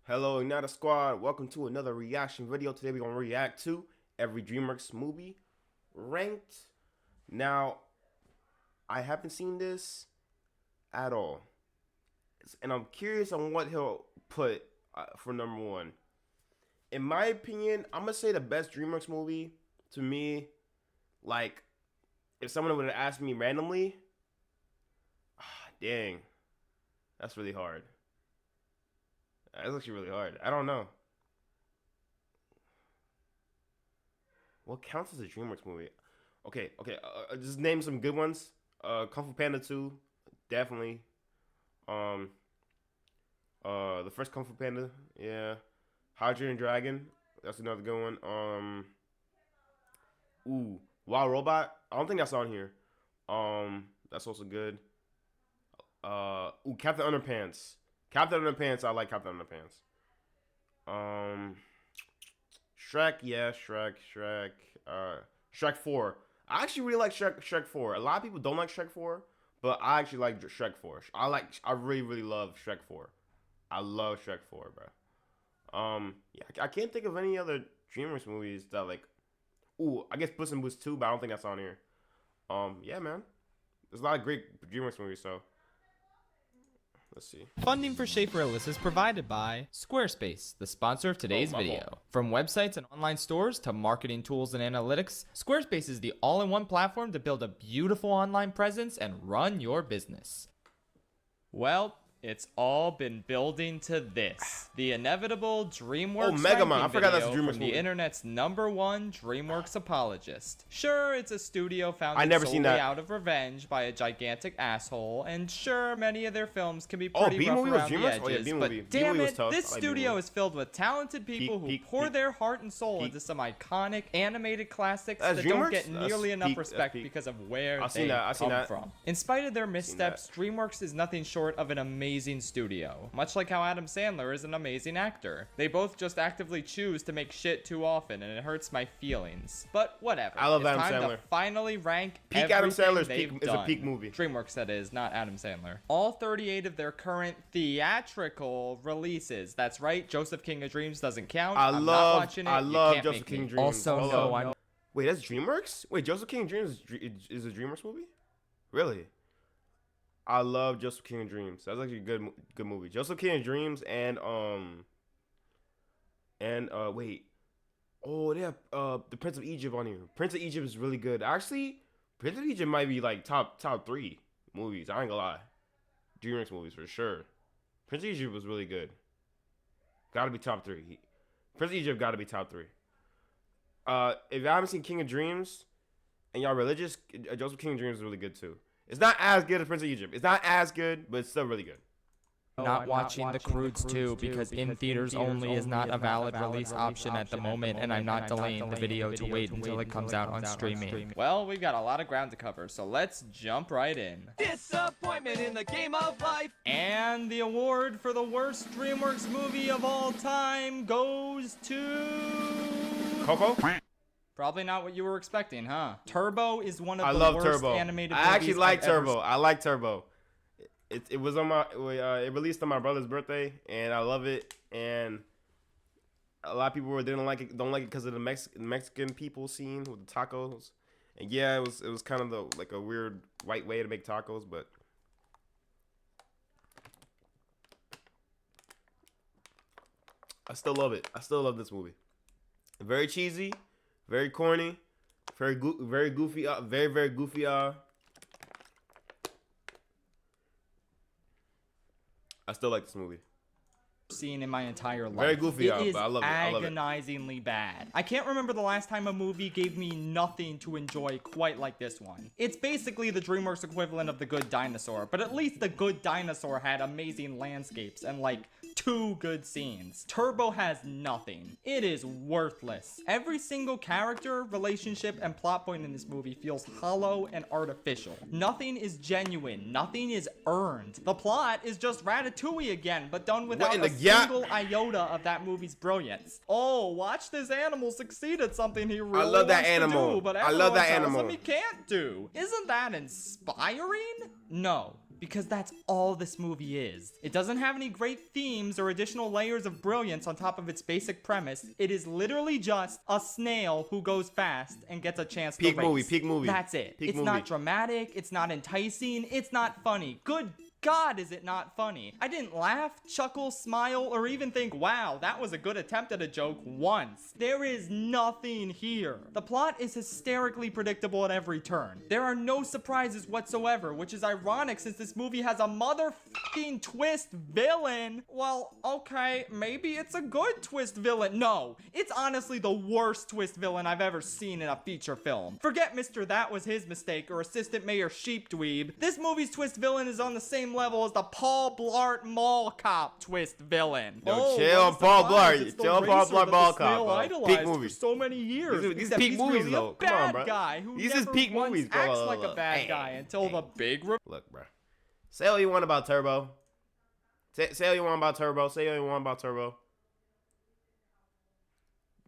Hello, Ignitah Squad. Welcome to another reaction video. Today we're going to react to every DreamWorks movie ranked. Now, I haven't seen this at all. And I'm curious on what he'll put for number one. In my opinion, I'm going to say the best DreamWorks movie to me, like, if someone would have asked me randomly, dang, that's really hard. That's actually really hard. I don't know. What counts as a DreamWorks movie? Okay. Just name some good ones. Kung Fu Panda 2, definitely. The first Kung Fu Panda, yeah. Hydra and Dragon, that's another good one. Wild Robot. I don't think that's on here. That's also good. Captain Underpants. Captain Underpants, I like Captain Underpants. Shrek, yeah, Shrek. Shrek 4. I actually really like Shrek 4. A lot of people don't like Shrek 4, but I actually like Shrek 4. I really love Shrek 4. I love Shrek 4, bro. Yeah, I can't think of any other DreamWorks movies that like. I guess Puss in Boots 2, but I don't think that's on here. Yeah, man. There's a lot of great DreamWorks movies, so. Let's see. Funding for Schaffrillas is provided by Squarespace, the sponsor of today's video. From websites and online stores to marketing tools and analytics, Squarespace is the all-in-one platform to build a beautiful online presence and run your business. Well, it's all been building to this. The inevitable DreamWorks Megamon. I forgot that's a DreamWorks from movie. The internet's #1 DreamWorks apologist. Sure, it's a studio founded never seen solely that. out of revenge by a gigantic asshole, and sure, many of their films can be pretty rough B-movie was around the DreamWorks? edges, B-movie. but damn B-movie was it, tough. this I like studio B-movie. is filled with talented people who pour their heart and soul into some iconic animated classics That's that don't DreamWorks? get nearly That's enough peak. respect That's peak. because of where I've they seen that. I've seen come that. from. In spite of their missteps, DreamWorks is nothing short of an amazing studio, much like how Adam Sandler is an amazing actor. They both just actively choose to make shit too often, and it hurts my feelings. But whatever. I love it's Adam time Sandler. to finally rank Peak everything Adam Sandler's they've peak is a done. peak movie. DreamWorks, that is, not Adam Sandler. All 38 of their current theatrical releases. That's right, Joseph King of Dreams doesn't count. I'm not watching it. I You love can't Joseph make King me. of Dreams. Also, no, I'm. Wait, that's DreamWorks? Wait, Joseph King of Dreams is a DreamWorks movie? Really? I love Joseph King of Dreams. That's actually a good movie. Joseph King of Dreams and wait. Oh, they have the Prince of Egypt on here. Prince of Egypt is really good. Actually, Prince of Egypt might be like top 3 movies. I ain't gonna lie. DreamWorks movies for sure. Prince of Egypt was really good. Gotta be top 3. Prince of Egypt gotta be top 3. If y'all haven't seen King of Dreams and y'all religious, Joseph King of Dreams is really good too. It's not as good as Prince of Egypt. It's not as good, but it's still really good. Not watching The Croods 2 because in theaters only is not a valid release option at the moment, and I'm not delaying the video to wait until it comes out on streaming. Well, we've got a lot of ground to cover, so let's jump right in. Disappointment in the game of life. And the award for the worst DreamWorks movie of all time goes to... Coco? Probably not what you were expecting, huh? Turbo is one of I the love worst Turbo. animated I movies actually like I've ever Turbo. I like Turbo. It was on my it released on my brother's birthday, and I love it. And a lot of people don't like it because of the Mexican people scene with the tacos. And yeah, it was kind of like a weird white way to make tacos, but I still love it. I still love this movie. Very cheesy, very corny, very goofy, very goofy. I still like this movie. Seen in my entire life. Very goofy, it is but I love it. I love it. agonizingly bad. I can't remember the last time a movie gave me nothing to enjoy quite like this one. It's basically the DreamWorks equivalent of The Good Dinosaur, but at least The Good Dinosaur had amazing landscapes and like 2 good scenes. Turbo has nothing. It is worthless. Every single character, relationship, and plot point in this movie feels hollow and artificial. Nothing is genuine. Nothing is earned. The plot is just Ratatouille again, but done without a single iota of that movie's brilliance. Oh, watch this animal succeed at something he really love that wants to animal. do, but I love that everyone tells animal. him he can't do. Isn't that inspiring? No. because that's all this movie is. It doesn't have any great themes or additional layers of brilliance on top of its basic premise. It is literally just a snail who goes fast and gets a chance to race. Peak movie. That's it. Peak It's movie. not dramatic, it's not enticing, it's not funny. Good God, is it not funny? I didn't laugh, chuckle, smile, or even think, wow, that was a good attempt at a joke once. There is nothing here. The plot is hysterically predictable at every turn. There are no surprises whatsoever, which is ironic since this movie has a motherfucking twist villain. Well, okay, maybe it's a good twist villain. No, it's honestly the worst twist villain I've ever seen in a feature film. Forget Mr. That Was His Mistake or Assistant Mayor Sheepdweeb. This movie's twist villain is on the same level as the Paul Blart Mall Cop twist villain. Yo, chill, Paul Blart. Chill, Paul Blart Mall Cop. Peak movie. For so many years. These peak movies, really though. A Come on, bad bro. guy who These never is peak once movies, bro. acts like a bad Hey, guy until the big. Look, bro. Say all you want about Turbo. Say all you want about Turbo. Say all you want about Turbo.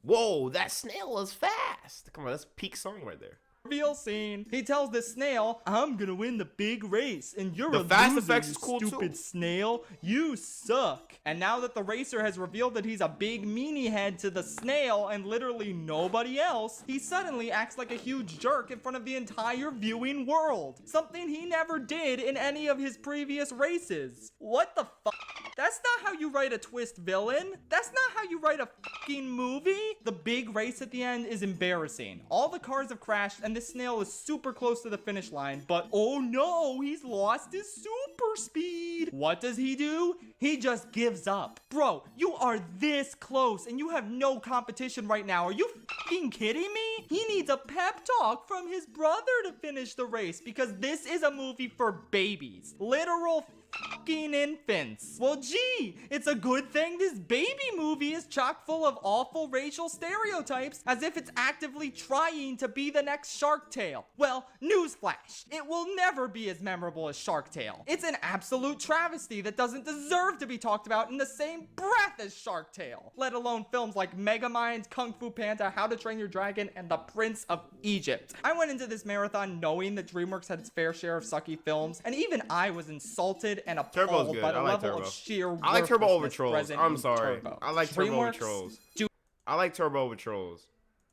Whoa, that snail is fast. Come on, that's peak song right there. Reveal scene. He tells the snail, "I'm gonna win the big race, and you're The a fast loser, effects you is cool, stupid too. snail. You suck." And now that the racer has revealed that he's a big meanie head to the snail and literally nobody else, he suddenly acts like a huge jerk in front of the entire viewing world. Something he never did in any of his previous races. What the fuck? That's not how you write a twist villain. That's not how you write a fucking movie. The big race at the end is embarrassing. All the cars have crashed and this snail is super close to the finish line, but oh no, he's lost his super speed. What does he do? He just gives up. Bro, you are this close and you have no competition right now. Are you fucking kidding me? He needs a pep talk from his brother to finish the race because this is a movie for babies. Literal fucking infants. Well, gee, it's a good thing this baby movie is chock full of awful racial stereotypes as if it's actively trying to be the next Shark Tale. Well, newsflash, it will never be as memorable as Shark Tale. It's an absolute travesty that doesn't deserve to be talked about in the same breath as Shark Tale, let alone films like Megamind, Kung Fu Panda, How to Train Your Dragon, and The Prince of Egypt. I went into this marathon knowing that DreamWorks had its fair share of sucky films, and even I was insulted and Turbo's appalled good. by the I like level Turbo. of sheer I like Turbo over worthlessness Trolls. present I'm in sorry. Turbo. I like Turbo over DreamWorks Trolls. do- I like Turbo over Trolls.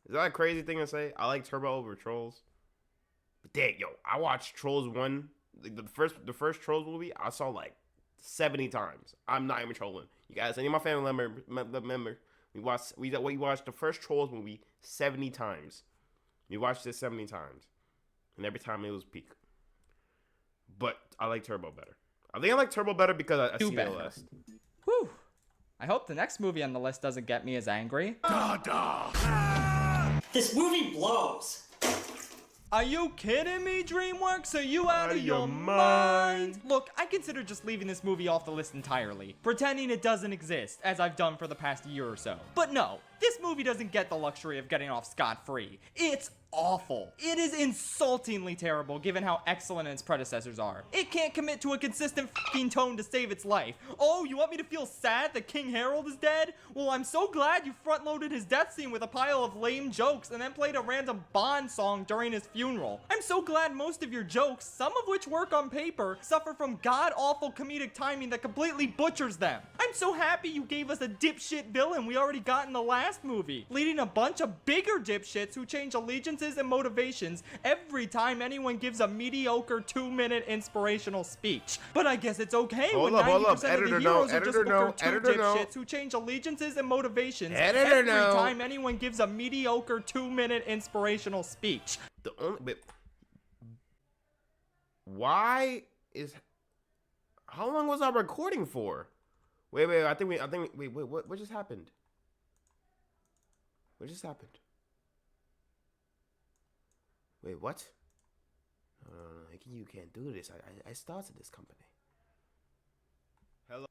Is that a crazy thing to say? I like Turbo over Trolls. But dang, yo, I watched Trolls 1. Like the first Trolls movie, I saw like 70 times. I'm not even trolling. You guys, any of my family member, we watched the first Trolls movie 70 times. We watched it 70 times. And every time it was peak. But I like Turbo better. I think I like Turbo better because I see it less. Whew. I hope the next movie on the list doesn't get me as angry. This movie blows. Are you kidding me, DreamWorks? Are you out of your mind? Look, I consider just leaving this movie off the list entirely, pretending it doesn't exist, as I've done for the past year or so. But no, this movie doesn't get the luxury of getting off scot-free. It's awful. It is insultingly terrible given how excellent its predecessors are. It can't commit to a consistent fucking tone to save its life. Oh, you want me to feel sad that King Harold is dead? Well, I'm so glad you front-loaded his death scene with a pile of lame jokes and then played a random Bond song during his funeral. I'm so glad most of your jokes, some of which work on paper, suffer from god-awful comedic timing that completely butchers them. I'm so happy you gave us a dipshit villain we already got in the last movie, leading a bunch of bigger dipshits who change allegiances and motivations every time anyone gives a mediocre 2-minute inspirational speech. But I guess it's okay when 90% of the Editor heroes no, are just editor no, booker two editor no. dipshits who change allegiances and motivations Editor every no. time anyone gives a mediocre 2-minute inspirational speech. The only but why is how long was I recording for? Wait, I think wait, what just happened? What just happened? Wait, what? No, you can't do this. I started this company. Hello.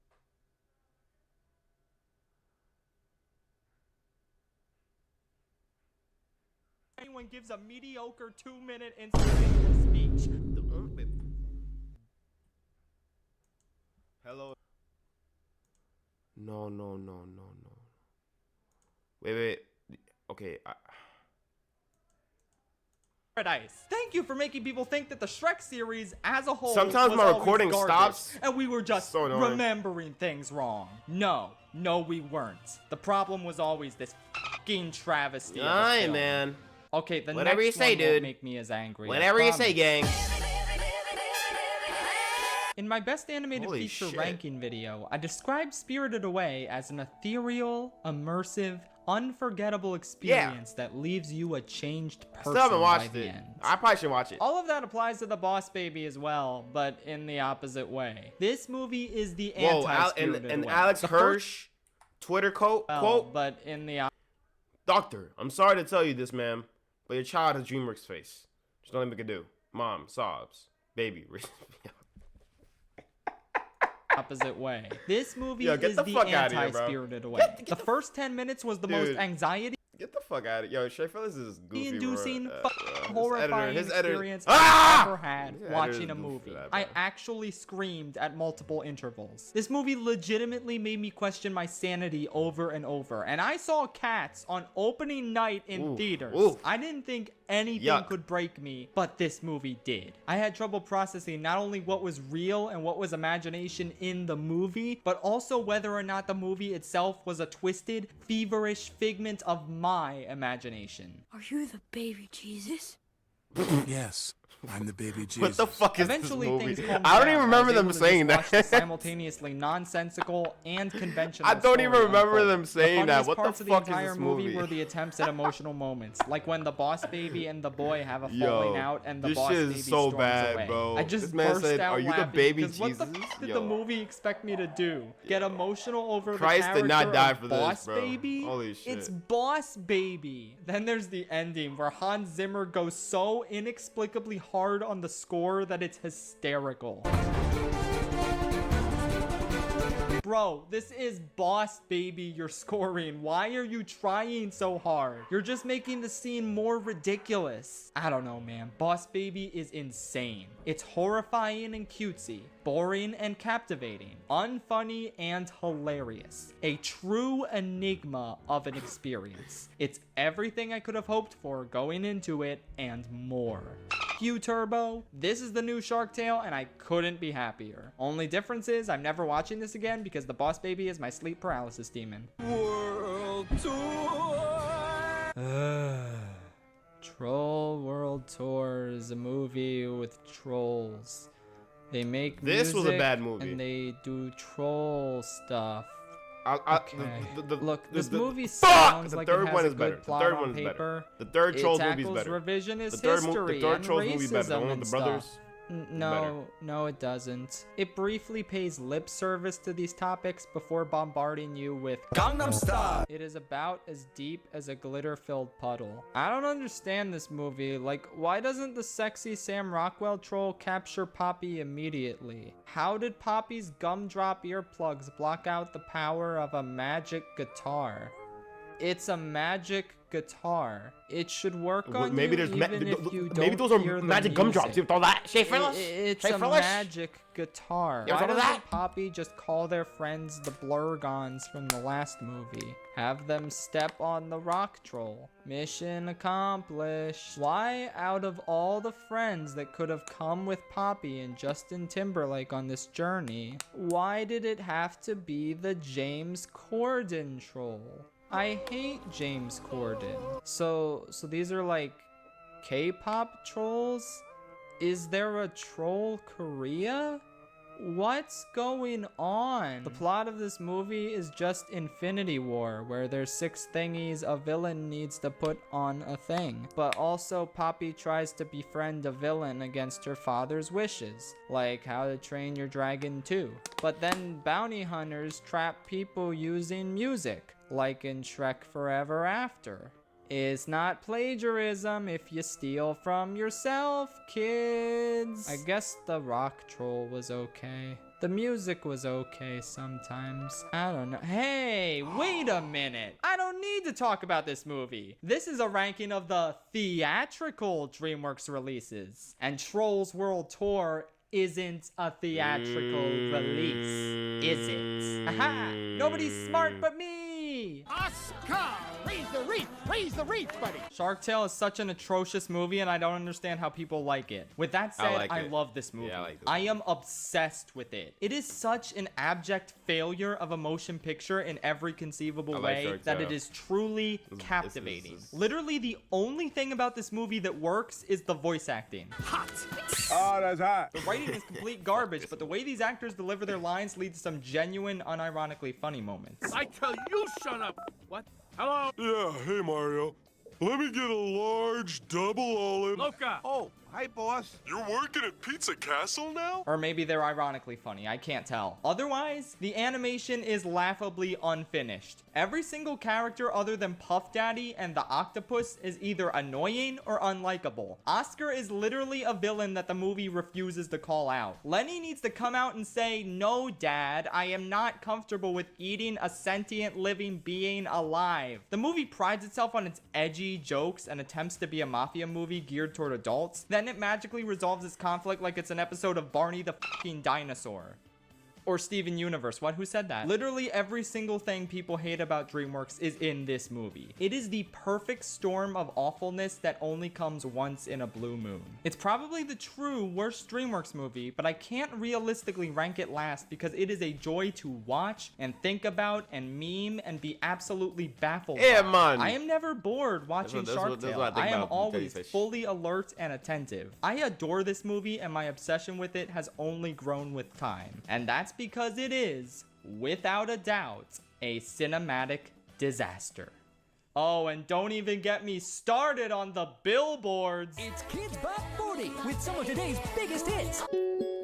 Anyone gives a mediocre 2-minute inspirational speech. Wait. Hello. No. Wait. Okay. paradise. Thank you for making people think that the Shrek series as a whole Sometimes was my always recording garbage, stops. and we were just So annoying. remembering things wrong. No, we weren't. The problem was always this fucking travesty of a Aye, film. man. Okay, the Whatever next you say, one won't dude. make me as angry. I Whatever you say, promise. gang. In my best animated Holy feature shit. ranking video, I described Spirited Away as an ethereal, immersive, unforgettable experience that leaves you a changed person Still haven't by watched the it. end. I probably should watch it. All of that applies to the Boss Baby as well, but in the opposite way. This movie is the Whoa, anti-Spirited and Away. Alex The first- Hirsch Twitter quote. but in the Doctor, I'm sorry to tell you this, ma'am, but your child has DreamWorks face. There's nothing we can do. Mom sobs. Baby. opposite way. This movie Yo, get is the the fuck outta here, bro. Anti-Spirited Away. Get The first 10 minutes was the most Dude. anxiety Get the fuck out of here. Yo, Schaffrillas is goofy, inducing, bro. horrifying his editor. experience Ah! I've ever had His watching editor's a goofy movie. for that, I bro. actually screamed at multiple intervals. This movie legitimately made me question my sanity over and over. And I saw Cats on opening night in Oof. theaters. Oof. I didn't think anything Yuck. could break me, but this movie did. I had trouble processing not only what was real and what was imagination in the movie, but also whether or not the movie itself was a twisted, feverish figment of my imagination. Are you the baby Jesus? Yes, I'm the baby Jesus. What the fuck is Eventually, this movie? things calmed I don't down. even I remember was them able to saying just watch the that. simultaneously nonsensical and conventional. I don't even story remember unfold. them saying the that. funniest What the parts of fuck the is entire this movie movie? were the attempts at emotional moments, like when the boss baby and the boy have a Yo, falling out, and the this boss shit is baby so storms bad, away. bro. I just This man burst said, out "Are you the laughing, baby 'cause what the Jesus?" fuck did Yo. the movie expect me to do? Get emotional over Christ the did not character die of for this, boss bro. baby? Holy shit. It's Boss Baby. Then there's the ending where Hans Zimmer goes so inexplicably hard on the score that it's hysterical. Bro, this is Boss Baby you're scoring. Why are you trying so hard? You're just making the scene more ridiculous. I don't know, man. Boss Baby is insane. It's horrifying and cutesy, boring and captivating, unfunny and hilarious. A true enigma of an experience. It's everything I could have hoped for going into it and more. You Turbo. This is the new Shark Tale and I couldn't be happier. Only difference is I'm never watching this again because the Boss Baby is my sleep paralysis demon. World Tour! Troll World Tour is a movie with trolls. They make This was a music bad movie. and they do troll stuff. Okay. Look, this the- movie fuck! sounds The like third it has one a is good better. The plot third on one is better. paper. The third It Trolls movie is tackles better. revisionist The third history Trolls and movie is better. The racism one with and the stuff. brothers. No, it doesn't. It briefly pays lip service to these topics before bombarding you with Gangnam Style! it is about as deep as a glitter-filled puddle. I don't understand this movie. Like, why doesn't the sexy Sam Rockwell troll capture Poppy immediately? How did Poppy's gumdrop earplugs block out the power of a magic guitar? It's a magic guitar. It should work on Maybe you there's even if you don't maybe those are hear the magic gumdrops. You music. thought that? Schaffrillas? It's a Schaffrillas? magic guitar. You ever Why thought of doesn't that? Poppy just call their friends the Blurgons from the last movie? Have them step on the rock troll. Mission accomplished. Why, out of all the friends that could have come with Poppy and Justin Timberlake on this journey, why did it have to be the James Corden troll? I hate James Corden. So these are like K-pop trolls? Is there a Troll Korea? What's going on? The plot of this movie is just Infinity War, where there's 6 thingies a villain needs to put on a thing. But also Poppy tries to befriend a villain against her father's wishes, like How to Train Your Dragon 2. But then bounty hunters trap people using music, like in Shrek Forever After. It's not plagiarism if you steal from yourself, kids. I guess the rock troll was okay. The music was okay sometimes. I don't know. Hey, wait a minute. I don't need to talk about this movie. This is a ranking of the theatrical DreamWorks releases. And Trolls World Tour isn't a theatrical release, is it? Aha! Nobody's smart but me! me. Oscar! Raise the reef, buddy! Shark Tale is such an atrocious movie, and I don't understand how people like it. With that said, like I it. love this movie. Yeah, I like this I am obsessed with it. It is such an abject failure of a motion picture in every conceivable I like way Shark that Tale. it is truly This- captivating. this- Literally, the only thing about this movie that works is the voice acting. Oh, that's hot. The writing is complete garbage, but the way these actors deliver their lines leads to some genuine, unironically funny moments. I tell you, shut up! What? Hello? Yeah, hey Mario. Let me get a large double olive. Luca! Oh, hi boss. You're working at Pizza Castle now? Or maybe they're ironically funny, I can't tell. Otherwise, the animation is laughably unfinished. Every single character other than Puff Daddy and the octopus is either annoying or unlikable. Oscar is literally a villain that the movie refuses to call out. Lenny needs to come out and say, "No, Dad, I am not comfortable with eating a sentient living being alive." The movie prides itself on its edgy jokes and attempts to be a mafia movie geared toward adults. Then it magically resolves its conflict like it's an episode of Barney the fucking dinosaur. Or Steven Universe. What? Who said that? Literally every single thing people hate about DreamWorks is in this movie. It is the perfect storm of awfulness that only comes once in a blue moon. It's probably the true worst DreamWorks movie, but I can't realistically rank it last because it is a joy to watch and think about and meme and be absolutely baffled Yeah, by. man. I am never bored watching that's Shark what- that's Tale. what I think I am about always jellyfish. fully alert and attentive. I adore this movie and my obsession with it has only grown with time. And that's because it is, without a doubt, a cinematic disaster. Oh, and don't even get me started on the billboards. It's Kids Bop 40 with some of today's biggest hits.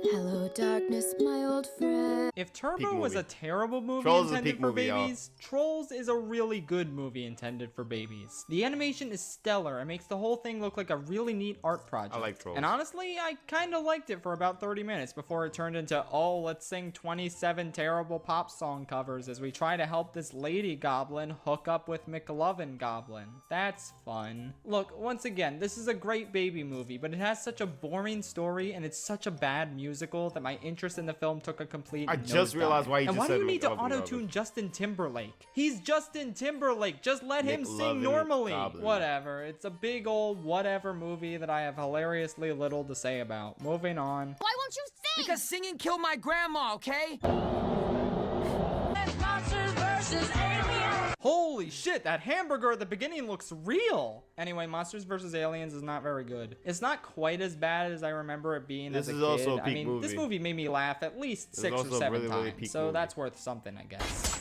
Hello, darkness, my old friend. If Turbo Peak was a movie. terrible movie Trolls is a intended peak for movie, y'all. babies, Trolls is a really good movie intended for babies. The animation is stellar and makes the whole thing look like a really neat art project. I like Trolls. And honestly, I kind of liked it for about 30 minutes before it turned into, oh, let's sing 27 terrible pop song covers as we try to help this lady goblin hook up with McLovin Goblin. That's fun. Look, once again, this is a great baby movie, but it has such a boring story and it's such a bad musical that my interest in the film took a complete I just nosedive. realized why you And just why do said you need to McLovin auto-tune Goblin. Justin Timberlake? He's Justin Timberlake. Just let him sing McLovin normally. Goblin. Whatever. It's a big old whatever movie that I have hilariously little to say about. Moving on. Why won't you sing? Because singing killed my grandma, okay? Holy shit, that hamburger at the beginning looks real. Anyway, Monsters vs. Aliens is not very good. It's not quite as bad as I remember it being This as a is kid. also a I peak mean, this movie. movie made me laugh at least This is 6 or also a 7 really, really times, peak so movie. that's worth something, I guess.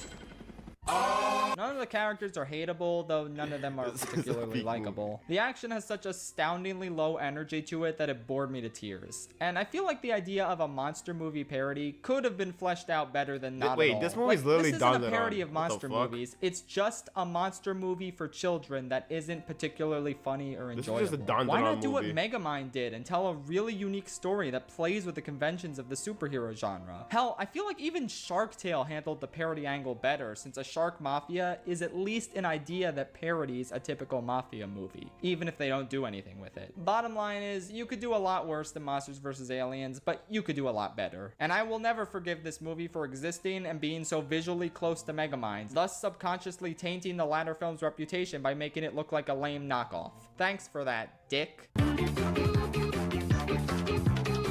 None of the characters are hateable, though none of them are This is a particularly peak likable. The action has such astoundingly low energy to it that it bored me to tears. And I feel like the idea of a monster movie parody could have been fleshed out better than not Wait, at all. this movie's literally this isn't done a it parody on. of What the monster fuck? movies. It's just a monster movie for children that isn't particularly funny or This is enjoyable. just a Don Why DeLonge not do what movie. Megamind did and tell a really unique story that plays with the conventions of the superhero genre? Hell, I feel like even Shark Tale handled the parody angle better, since a shark mafia is at least an idea that parodies a typical mafia movie, even if they don't do anything with it. Bottom line is, you could do a lot worse than Monsters vs. Aliens, but you could do a lot better. And I will never forgive this movie for existing and being so visually close to Megamind, thus subconsciously tainting the latter film's reputation by making it look like a lame knockoff. Thanks for that, dick.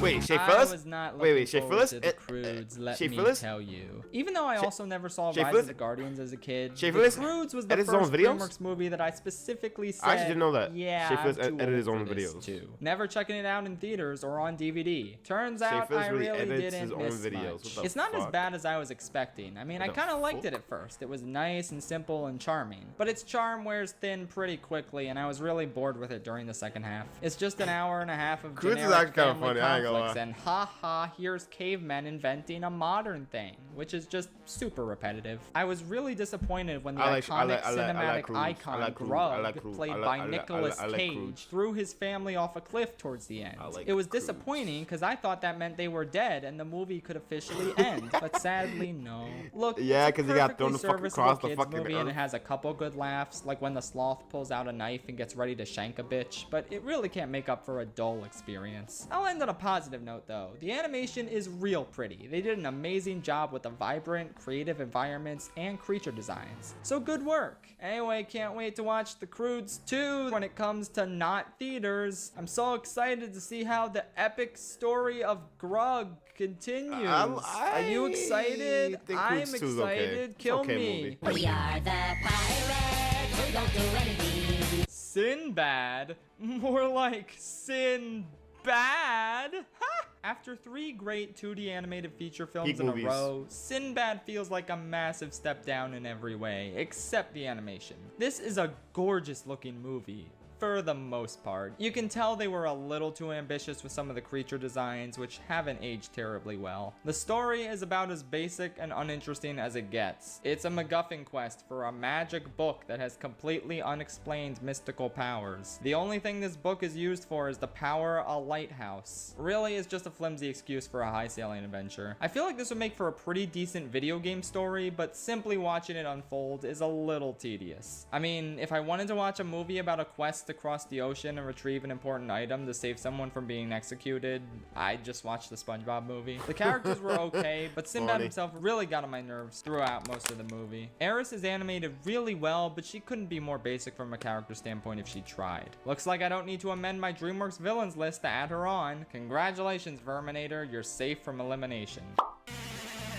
Wait, I Schaffrillas? was not Wait, looking forward Schaffrillas? to the Croods, let me Schaffrillas? tell you. Even though I also never saw Rise Schaffrillas? of the Guardians as a kid, The Schaffrillas Croods was the edits his own first videos? DreamWorks movie that I specifically said, I actually didn't know that. yeah, Schaffrillas I'm too edited old his own for this videos. too. Never checking it out in theaters or on DVD. Turns out Schaffrillas I really really edits didn't his own miss videos. much. What the It's not as fuck? bad as I was expecting. I mean, I What the kind of liked it fuck? at first. It was nice and simple and charming. But its charm wears thin pretty quickly, and I was really bored with it during the second half. It's just an hour and a half of Croods is generic actually kinda family funny, I ain't gonna conflicts lie. and haha, here's cavemen inventing a modern thing, which is just super repetitive. I was really disappointed when the iconic cinematic Croods. icon I like Croods. Grug, I like Croods. played I like- by I like- Nicolas I like Cage, Croods. threw his family off a cliff towards the end. I like It was Croods. disappointing because I thought that meant they were dead and the movie could officially end, but sadly no. Look, Yeah, it's a 'cause he got thrown perfectly the fucking serviceable across the kids fucking movie and it earth. has a couple good laughs, like when the sloth pulls out a knife and gets ready to shank a bitch, but it really can't make up for a dull experience. I'll end on a positive positive note though, the animation is real pretty. They did an amazing job with the vibrant, creative environments and creature designs. So good work. Anyway, can't wait to watch The Croods 2 when it comes to not theaters. I'm so excited to see how the epic story of Grug continues. Are you excited? I'm excited. Kill me. We are the pirates who don't do anything. Sinbad? More like Sin Bad? Ha! After 3 great 2D animated feature films Peak in movies. a row, Sinbad feels like a massive step down in every way, except the animation. This is a gorgeous looking movie. For the most part. You can tell they were a little too ambitious with some of the creature designs, which haven't aged terribly well. The story is about as basic and uninteresting as it gets. It's a MacGuffin quest for a magic book that has completely unexplained mystical powers. The only thing this book is used for is to power a lighthouse. Really, it's just a flimsy excuse for a high sailing adventure. I feel like this would make for a pretty decent video game story, but simply watching it unfold is a little tedious. I mean, if I wanted to watch a movie about a quest to cross the ocean and retrieve an important item to save someone from being executed, I'd just watch the SpongeBob movie. The characters were okay, but Sinbad himself really got on my nerves throughout most of the movie. Eris is animated really well, but she couldn't be more basic from a character standpoint if she tried. Looks like I don't need to amend my DreamWorks villains list to add her on. Congratulations, Verminator, you're safe from elimination.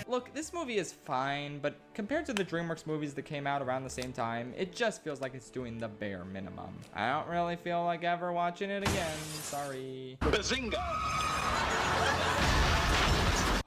Look, this movie is fine, but compared to the DreamWorks movies that came out around the same time, it just feels like it's doing the bare minimum. I don't really feel like ever watching it again. Sorry.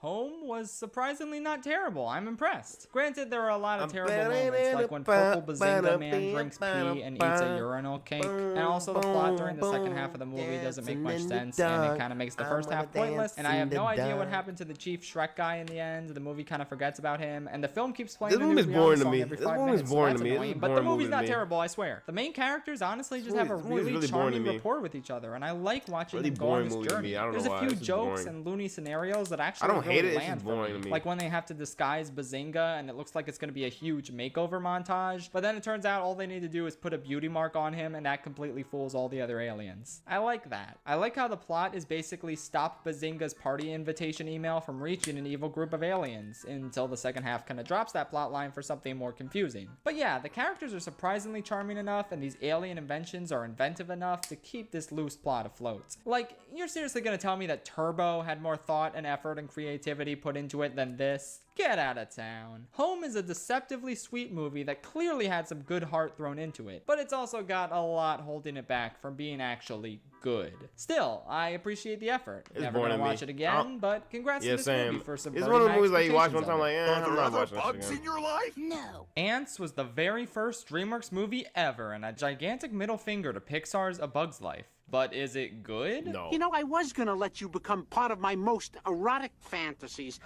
Home was surprisingly not terrible. I'm impressed. Granted, there are a lot of terrible moments, like when Purple Bazinga Man drinks pee and eats a urinal cake, and also the plot during the second half of the movie doesn't make much sense, and it kind of makes the first half pointless, and I have no idea what happened to the chief Shrek guy in the end. The movie kind of forgets about him, and the film keeps playing This movie's Rihanna boring to song me. every This 5 movie's minutes, so boring that's to me. This is annoying, a but the boring movie's movie to not me. terrible, I swear. The main characters honestly just have a movie's really really boring to charming me. rapport with each other, and I like watching Really them go on boring this movie to journey. me. I don't know There's a why. few It's just jokes boring. and loony scenarios that actually I don't hate really it, it's land just for boring me. to me. Like when they have to disguise Bazinga and it looks like it's going to be a huge makeover montage, but then it turns out all they need to do is put a beauty mark on him and that completely fools all the other aliens. I like that. I like how the plot is basically stop Bazinga's party invitation email from reaching an evil group of aliens, until the second half kind of drops that plot line for something more confusing. But yeah, the characters are surprisingly charming enough and these alien inventions are inventive enough to keep this loose plot afloat. Like, you're seriously going to tell me that Turbo had more thought and effort and creativity put into it than this? Get out of town. Home is a deceptively sweet movie that clearly had some good heart thrown into it, but it's also got a lot holding it back from being actually good. Still, I appreciate the effort. It's Never boring gonna to me. watch it again, but congrats Yeah, to this same. movie for subverting It's one of the my movies like you watch one expectations time of like, it. I'm not watching this Bugs again. in your life? No. Ants was the very first DreamWorks movie ever, and a gigantic middle finger to Pixar's A Bug's Life. But is it good? No. You know, I was gonna let you become part of my most erotic fantasies.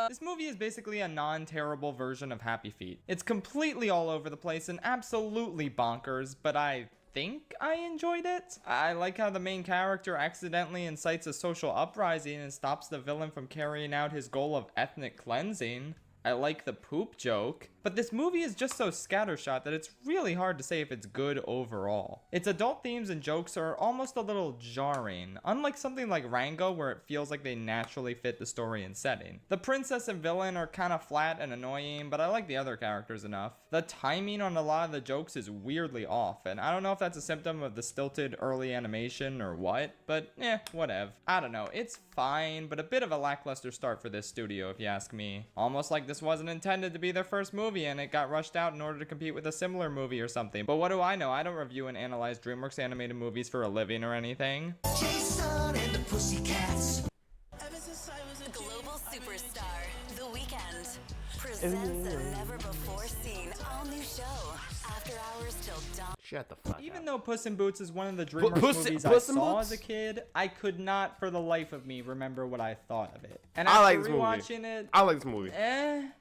This movie is basically a non-terrible version of Happy Feet. It's completely all over the place and absolutely bonkers, but I think I enjoyed it. I like how the main character accidentally incites a social uprising and stops the villain from carrying out his goal of ethnic cleansing. I like the poop joke, but this movie is just so scattershot that it's really hard to say if it's good overall. Its adult themes and jokes are almost a little jarring, unlike something like Rango where it feels like they naturally fit the story and setting. The princess and villain are kind of flat and annoying, but I like the other characters enough. The timing on a lot of the jokes is weirdly off, and I don't know if that's a symptom of the stilted early animation or what, but whatever. I don't know, it's fine, but a bit of a lackluster start for this studio if you ask me. Almost like this wasn't intended to be their first movie and it got rushed out in order to compete with a similar movie or something. But what do I know? I don't review and analyze DreamWorks animated movies for a living or anything. Jason and the Pussycats. Global superstar, The Weeknd, presents a never-before-seen all-new show. After hours till dawn. Shut the fuck Even up. though Puss in Boots is one of the DreamWorks movies I Puss in saw Boots? as a kid, I could not for the life of me remember what I thought of it. And I after like this movie. rewatching it, I like this movie.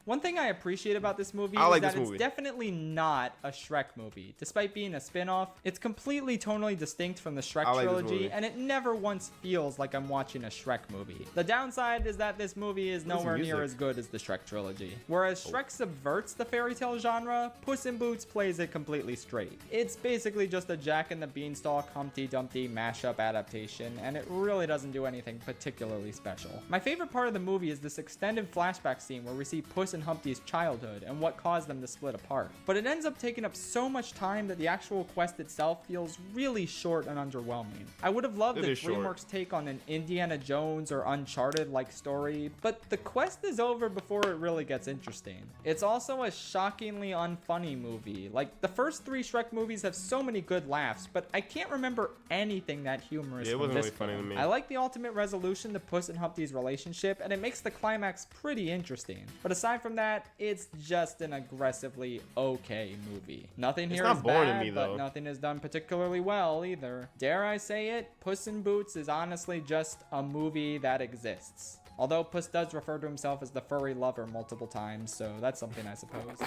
one thing I appreciate about this movie I is like that this it's movie. definitely not a Shrek movie. Despite being a spin-off, it's completely tonally distinct from the Shrek I like this trilogy, movie. and it never once feels like I'm watching a Shrek movie. The downside is that this movie is nowhere near music. as good as the Shrek trilogy. Whereas Shrek subverts the fairy tale genre, Puss in Boots plays it completely straight. It's basically just a Jack and the Beanstalk Humpty Dumpty mashup adaptation, and it really doesn't do anything particularly special. My favorite part of the movie is this extended flashback scene where we see Puss and Humpty's childhood and what caused them to split apart. But it ends up taking up so much time that the actual quest itself feels really short and underwhelming. I would have loved It the is short. DreamWorks take on an Indiana Jones or Uncharted-like story, but the quest is over before it really gets interesting. It's also a shockingly unfunny movie. Like, the first 3 Shrek movies have so many good laughs, but I can't remember anything that humorous Yeah, it from wasn't this really funny film. to me. I like the ultimate resolution to Puss and Humpty's relationship, and it makes the climax pretty interesting. But aside from that, it's just an aggressively okay movie. Nothing here not is boring to bad, me, but though. nothing is done particularly well either. Dare I say it, Puss in Boots is honestly just a movie that exists. Although Puss does refer to himself as the furry lover multiple times, so that's something I suppose.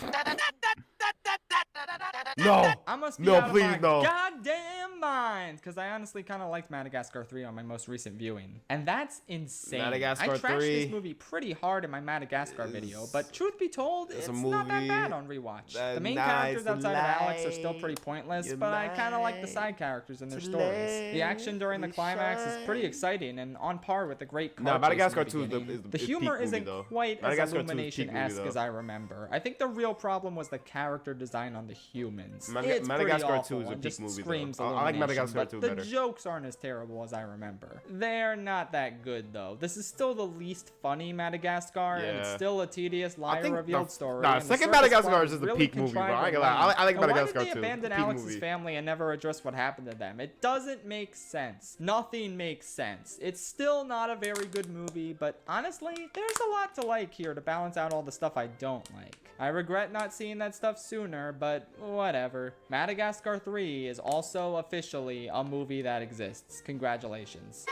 No. I must be No, out please, of my no. goddamn mind, because I honestly kind of liked Madagascar 3 on my most recent viewing. And that's insane. Madagascar I trashed 3 this movie pretty hard in my Madagascar video, but truth be told, it's a not that movie bad on rewatch. The that main nice characters outside of Alex are still light. pretty pointless, You but I kind of like the like side characters and their to stories. The let action during the it climax is pretty shine. exciting and on par with the great car Nah, chase in Madagascar the 2 is the- beginning. is the- The is humor peak movie, isn't though. quite as Madagascar 2 is peak movie, Illumination-esque though. as I remember. I think the real problem was the character design on the humans. Mad- It's pretty Madagascar 2 awful is a and peak just movie, though. screams I like Illumination, Madagascar but 2 the better. jokes aren't as terrible as I remember. They're not that good though. This is still the least funny Madagascar, and it's Yeah. still a tedious liar think revealed the- story. nah, and the second circus Madagascar plot is just the really peak movie, bro. contrived I ain't and gonna lie. lame. I like And Madagascar why did 2. they abandon Peak Alex's movie. family and never address what happened to them? It doesn't make sense. Nothing makes sense. It's still not a very good movie, but honestly, there's a lot to like here to balance out all the stuff I don't like. I regret not seeing that stuff sooner, but whatever. Madagascar 3 is also officially a movie that exists. Congratulations.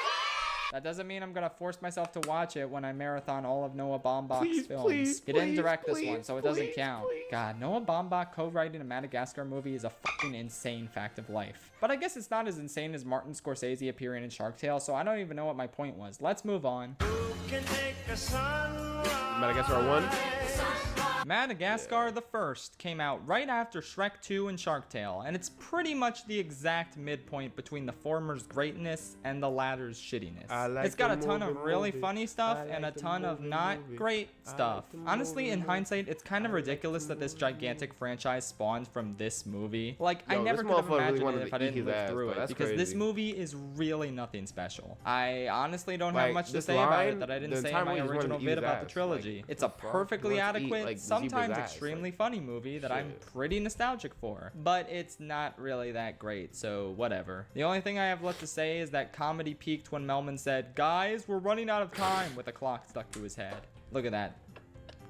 That doesn't mean I'm gonna force myself to watch it when I marathon all of Noah Baumbach's Please, films. please, He didn't please, direct this one, please, so it doesn't please, count. please. God, Noah Baumbach co-writing a Madagascar movie is a fucking insane fact of life. But I guess it's not as insane as Martin Scorsese appearing in Shark Tale, so I don't even know what my point was. Let's move on. Madagascar 1. Madagascar the First came out right after Shrek 2 and Shark Tale, and it's pretty much the exact midpoint between the former's greatness and the latter's shittiness. I like It's got a the ton of movie, really movie. funny stuff I and a like the ton of movie, not movie. great I like stuff. the Honestly, in movie, hindsight, it's kind of ridiculous that this gigantic franchise spawned from this movie. Like, I Yo, never this could have motherfucker really imagined wanted it if to I eat didn't his live ass, through bro. it, That's because this crazy. movie is really nothing special. I honestly don't have Like, much to this say about line, it that I didn't the say in entire my movie just wanted original to eat vid his about the ass. trilogy. Like, It's a the fuck? perfectly He wants to eat, adequate, like, the sometimes zebra's ass, extremely like, funny movie that I'm shit. pretty nostalgic for, but it's not really that great, so whatever. The only thing I have left to say is that comedy peaked when Melman said, "Guys, we're running out of time," with a clock stuck to his head. Look at that.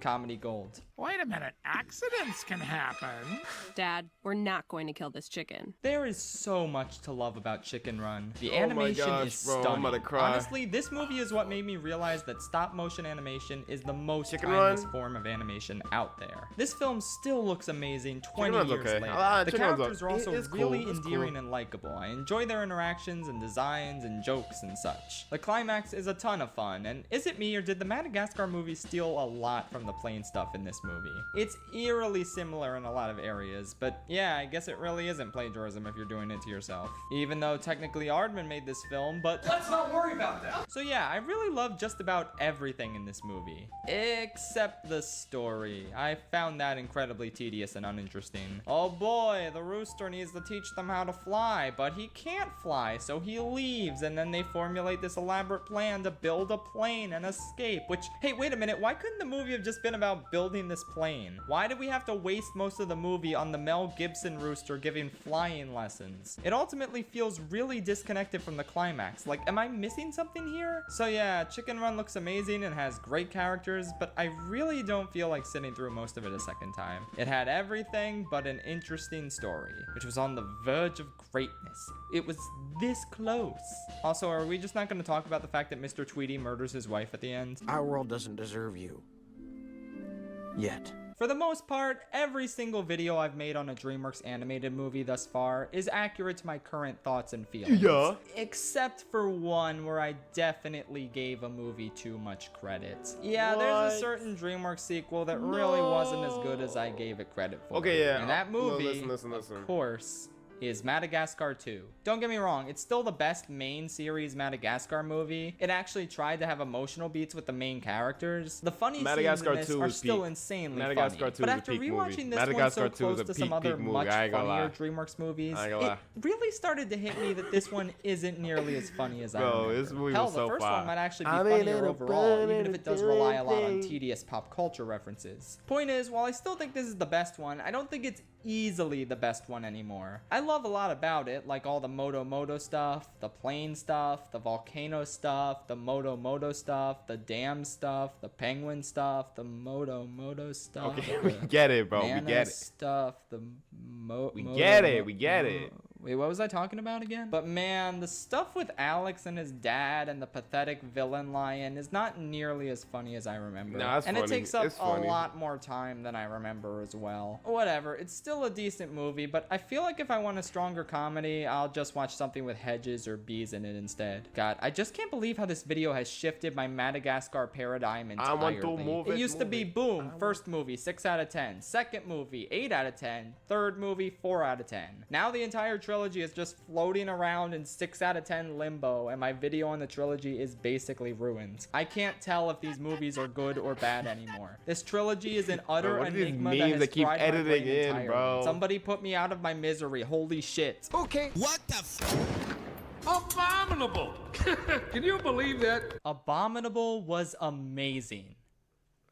Comedy gold. Wait a minute, accidents can happen. Dad, we're not going to kill this chicken. There is so much to love about Chicken Run. The Oh my animation gosh, is bro, I'm stunning. about to cry. Honestly, this movie is what made me realize that stop motion animation is the most Chicken timeless Run? form of animation out there. This film still looks amazing 20 Run's years okay. later. The The Chicken Run's characters are okay. also It's cool, really it's cool. endearing and likable. I enjoy their interactions and designs and jokes and such. The climax is a ton of fun, and is it me or did the Madagascar movie steal a lot from the plain stuff in this movie? It's eerily similar in a lot of areas, but yeah, I guess it really isn't plagiarism if you're doing it to yourself. Even though technically Aardman made this film, but let's not worry about that. So yeah, I really love just about everything in this movie. Except the story. I found that incredibly tedious and uninteresting. Oh boy, the rooster needs to teach them how to fly, but he can't fly, so he leaves, and then they formulate this elaborate plan to build a plane and escape, which, hey, wait a minute, why couldn't the movie have just been about building this plane? Why did we have to waste most of the movie on the Mel Gibson rooster giving flying lessons? It ultimately feels really disconnected from the climax. Like, am I missing something here? So yeah, Chicken Run looks amazing and has great characters, but I really don't feel like sitting through most of it a second time. It had everything but an interesting story, which was on the verge of greatness. It was this close. Also, are we just not going to talk about the fact that Mr. Tweety murders his wife at the end? Our world doesn't deserve you. Yet. For the most part, every single video I've made on a DreamWorks animated movie thus far is accurate to my current thoughts and feelings. Yeah. Except for one where I definitely gave a movie too much credit. Yeah, there's a What? certain DreamWorks sequel that really wasn't as good as I gave it credit for. Okay, yeah. And that No, movie, listen. of course, is Madagascar 2. Don't get me wrong, it's still the best main series Madagascar movie. It actually tried to have emotional beats with the main characters. The funny Madagascar scenes in 2 this are is still peak. insanely Madagascar funny. 2 But is a after peak rewatching movie. this Madagascar one so 2 is close a to some peak, other peak movie. much I ain't gonna funnier lie. DreamWorks movies, I ain't gonna it lie. really started to hit me that this one isn't nearly as funny as I Bro, remember. this movie Hell, was the so first fire. one might actually be I mean, funnier it'll overall, burn even if and it does rely a lot on everything. tedious pop culture references. Point is, while I still think this is the best one, I don't think it's easily the best one anymore. I love a lot about it, like all the Moto stuff, the plane stuff, the volcano stuff, the Moto stuff, the dam stuff, the penguin stuff, the Moto stuff. Okay, we get it, bro. We Nana get it. stuff, the We get it. We get it. Wait, what was I talking about again? But man, the stuff with Alex and his dad and the pathetic villain lion is not nearly as funny as I remember. Nah, it's and funny. it takes up It's a funny. lot more time than I remember as well. Whatever, it's still a decent movie, but I feel like if I want a stronger comedy, I'll just watch something with hedges or bees in it instead. God, I just can't believe how this video has shifted my Madagascar paradigm I want to entirely. move It it, used to move be it. boom, first movie 6 out of 10, second movie 8 out of 10, third movie 4 out of 10. Now the entire trilogy is just floating around in 6 out of 10 limbo, and my video on the trilogy is basically ruined. I can't tell if these movies are good or bad anymore. This trilogy is an utter Bro, what are these enigma that memes has that keep fried my editing brain in, entirely. bro? Somebody put me out of my misery. Holy shit. Okay. What the Abominable! Can you believe that? Abominable was amazing.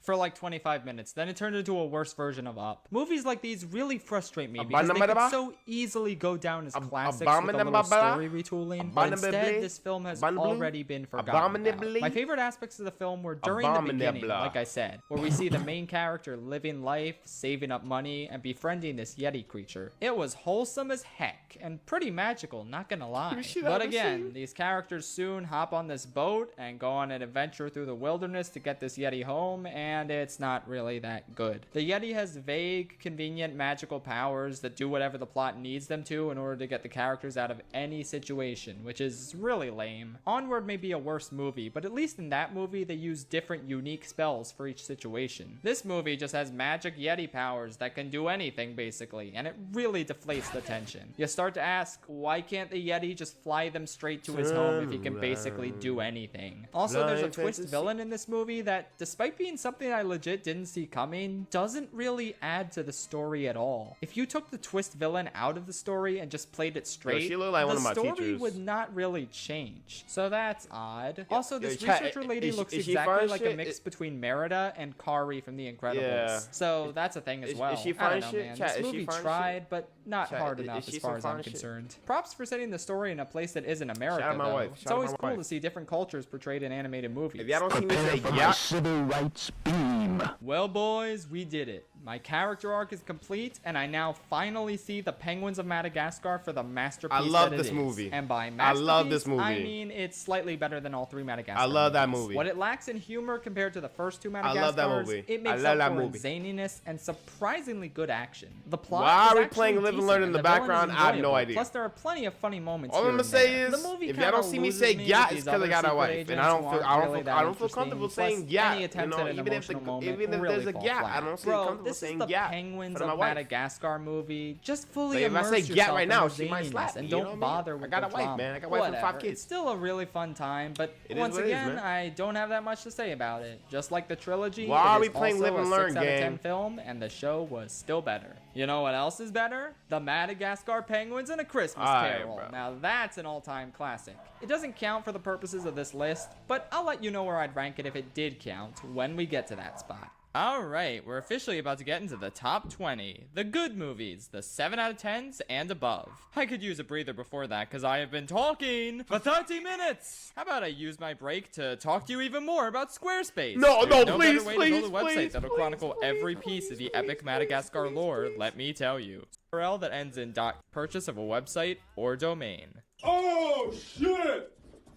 For like 25 minutes, then it turned into a worse version of Up. Movies like these really frustrate me because they could so easily go down as classics with a little story retooling, but instead this film has already been forgotten about. My favorite aspects of the film were during the beginning, like I said, where we see the main character living life, saving up money, and befriending this Yeti creature. It was wholesome as heck, and pretty magical, not gonna lie. But again, these characters soon hop on this boat and go on an adventure through the wilderness to get this Yeti home, and it's not really that good. The Yeti has vague, convenient, magical powers that do whatever the plot needs them to in order to get the characters out of any situation, which is really lame. Onward may be a worse movie, but at least in that movie they use different unique spells for each situation. This movie just has magic Yeti powers that can do anything basically, and it really deflates the tension. You start to ask, why can't the Yeti just fly them straight to his home if he can basically do anything? Also, there's a twist villain in this movie that, despite being something I legit didn't see coming, doesn't really add to the story at all. If you took the twist villain out of the story and just played it straight, she looked like one the of my story teachers. would not really change. So that's odd. Also, this chat, researcher lady looks is she exactly fine like a shit? mix between Merida and Kari from The Incredibles. Yeah. So that's a thing as well. Is she I fine don't know, shit? man. Chat, This is she movie fine tried, shit? but not Chat, hard is enough she as some far as I'm fine shit? concerned. Props for setting the story in a place that isn't America, Shout out my though. wife. It's Shout out always my cool wife. to see different cultures portrayed in animated movies. If y'all don't see me say yeah, Civil rights beam. Well, boys, we did it. My character arc is complete, and I now finally see the penguins of Madagascar for the masterpiece I love that it this is. movie. And by I masterpiece, love this movie. I mean it's slightly better than all 3 Madagascar I love that movies. movie. What it lacks in humor compared to the first 2 Madagascars, love that movie. it I makes love up that for movie. in zaniness and surprisingly good action. The plot Why is are we actually playing Live and decent, Learn in the the villain background? is I have no enjoyable. idea. Plus, there are plenty of funny moments all here I'm gonna and say there. is, The movie if y'all don't kinda see me loses say me yeah, with it's these because I other got a secret wife, agents and I don't who feel, aren't really that I don't feel interesting. comfortable Plus, saying yeah. any attempt at an even if emotional moment even if really there's a fall yeah, flat. I don't feel Bro, comfortable this is saying the yeah. Penguins for my of wife. Madagascar movie. Just fully Like, if I immerse say yourself yeah right in now, the she might slap zaniness me, and you know don't what I mean? bother I with got the a wife, drama. man. I got a wife and 5 Whatever. kids. It's still a really fun time, but It is once what it is, again, man. I don't have that much to say about it. Just like the trilogy, Why are it we is playing also Live and a Learn, 6 out of 10 gang? film, and the show was still better. You know what else is better? The Madagascar Penguins and A Christmas Alright, Carol. bro. Now that's an all-time classic. It doesn't count for the purposes of this list, but I'll let you know where I'd rank it if it did count when we get to that spot. Alright, we're officially about to get into the top 20. The good movies, the 7 out of 10s and above. I could use a breather before that because I have been talking for 30 minutes. How about I use my break to talk to you even more about Squarespace? No, There's no, better please, way please, to build a website please, that'll please, chronicle please, every piece of the please, epic Madagascar lore, let me tell you. URL that ends in .purchase of a website or domain. Oh, shit!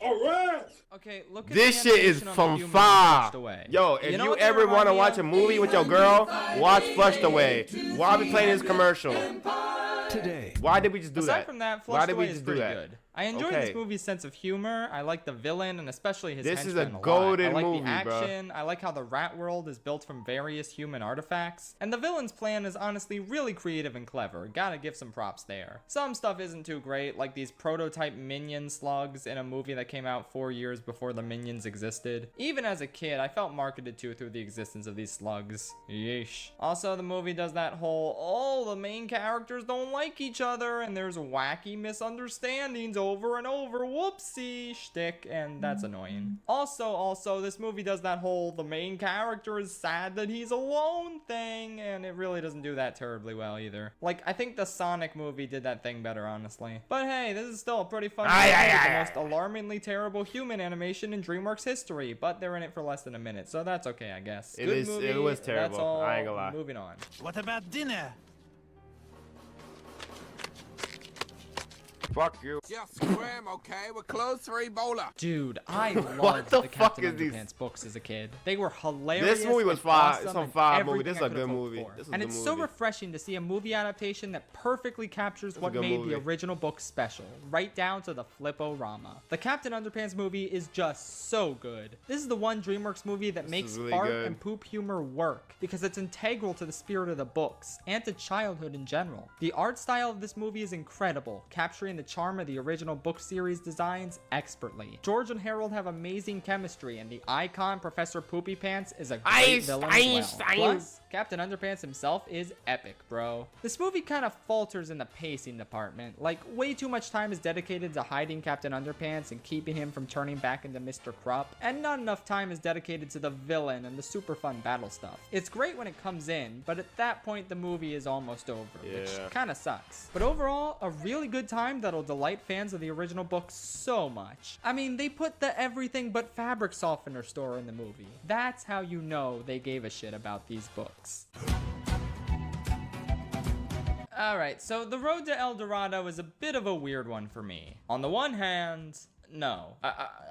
Alright! Okay, look at This the shit is animation on the from human far. Flushed Away. Yo, if know you what they ever remind want to me watch a of? movie with your girl, watch Flushed Away. Why are we playing this commercial? Today. Why did we just do Aside that? from that, Why Flushed did we Away is just do pretty that? good. I enjoyed Okay. this movie's sense of humor. I like the villain and especially his This is henchmen a lot. golden I like movie, the action. I like how the rat world is built from various human artifacts. And the villain's plan is honestly really creative and clever. Gotta give some props there. Some stuff isn't too great, like these prototype minion slugs in a movie that came out 4 years before the minions existed. Even as a kid, I felt marketed to through the existence of these slugs. Yeesh. Also, the movie does that whole, oh, the main characters don't like each other and there's wacky misunderstandings over and over, whoopsie shtick, and that's annoying. Also, this movie does that whole, the main character is sad that he's alone thing, and it really doesn't do that terribly well either. Like, I think the Sonic movie did that thing better, honestly. But hey, this is still a pretty fun movie with the most alarmingly terrible human animation in DreamWorks history, but they're in it for less than a minute, so that's okay, I guess. Good movie, it was terrible. That's all. I ain't gonna lie. Moving on. What about dinner? Fuck you. Just scram, okay? We're closed for Ebola. Dude, I What loved the the fuck Captain is these- Underpants books as a kid. They were hilarious. This movie was and fire. awesome It's a and fire movie. everything This is I a could've good hoped movie. for. This is a And good it's so movie. refreshing to see a movie adaptation that perfectly captures what good made movie. the original book special, right down to the flip-o-rama. The Captain Underpants movie is just so good. This is the one DreamWorks movie that makes is really fart good. and poop humor work because it's integral to the spirit of the books and to childhood in general. The art style of this movie is incredible, capturing the charm of the original book series designs expertly. George and Harold have amazing chemistry, and the icon Professor Poopy Pants is a great villain as well. Plus, Captain Underpants himself is epic, bro. This movie kind of falters in the pacing department. Like, way too much time is dedicated to hiding Captain Underpants and keeping him from turning back into Mr. Krupp, and not enough time is dedicated to the villain and the super fun battle stuff. It's great when it comes in, but at that point the movie is almost over, which kind of sucks. But overall, a really good time that'll delight fans of the original book so much. I mean, they put the everything but fabric softener store in the movie. That's how you know they gave a shit about these books. Alright, so the road to El Dorado is a bit of a weird one for me. On the one hand, no.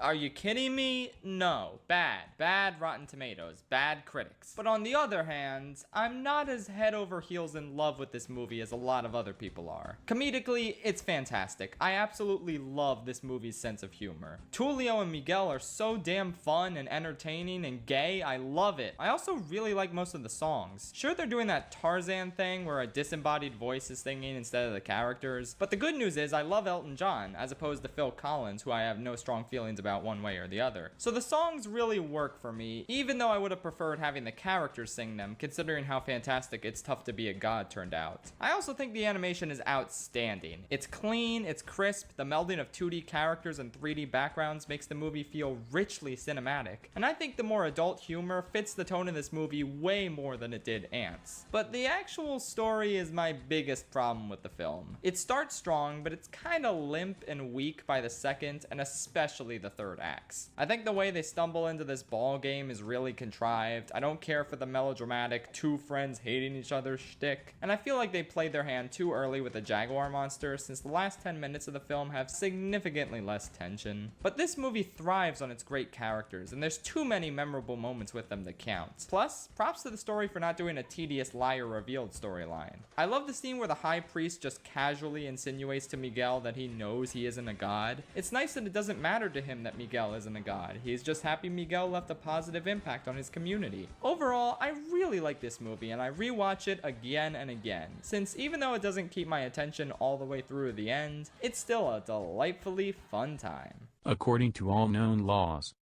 Are you kidding me? No. Bad Rotten Tomatoes. Bad critics. But on the other hand, I'm not as head over heels in love with this movie as a lot of other people are. Comedically, it's fantastic. I absolutely love this movie's sense of humor. Tulio and Miguel are so damn fun and entertaining and gay, I love it. I also really like most of the songs. Sure, they're doing that Tarzan thing where a disembodied voice is singing instead of the characters, but the good news is I love Elton John, as opposed to Phil Collins, who I have no strong feelings about one way or the other. So the songs really work for me, even though I would have preferred having the characters sing them, considering how fantastic It's Tough to Be a God turned out. I also think the animation is outstanding. It's clean, it's crisp, the melding of 2D characters and 3D backgrounds makes the movie feel richly cinematic, and I think the more adult humor fits the tone in this movie way more than it did Ants. But the actual story is my biggest problem with the film. It starts strong, but it's kinda limp and weak by the second, and especially the third acts. I think the way they stumble into this ball game is really contrived. I don't care for the melodramatic two friends hating each other shtick, and I feel like they played their hand too early with the jaguar monster, since the last 10 minutes of the film have significantly less tension. But this movie thrives on its great characters, and there's too many memorable moments with them to count. Plus, props to the story for not doing a tedious liar revealed storyline. I love the scene where the high priest just casually insinuates to Miguel that he knows he isn't a god. It's nice that it doesn't matter to him that Miguel isn't a god. He's just happy Miguel left a positive impact on his community. Overall, I really like this movie, and I rewatch it again and again, since even though it doesn't keep my attention all the way through to the end, it's still a delightfully fun time. According to all known laws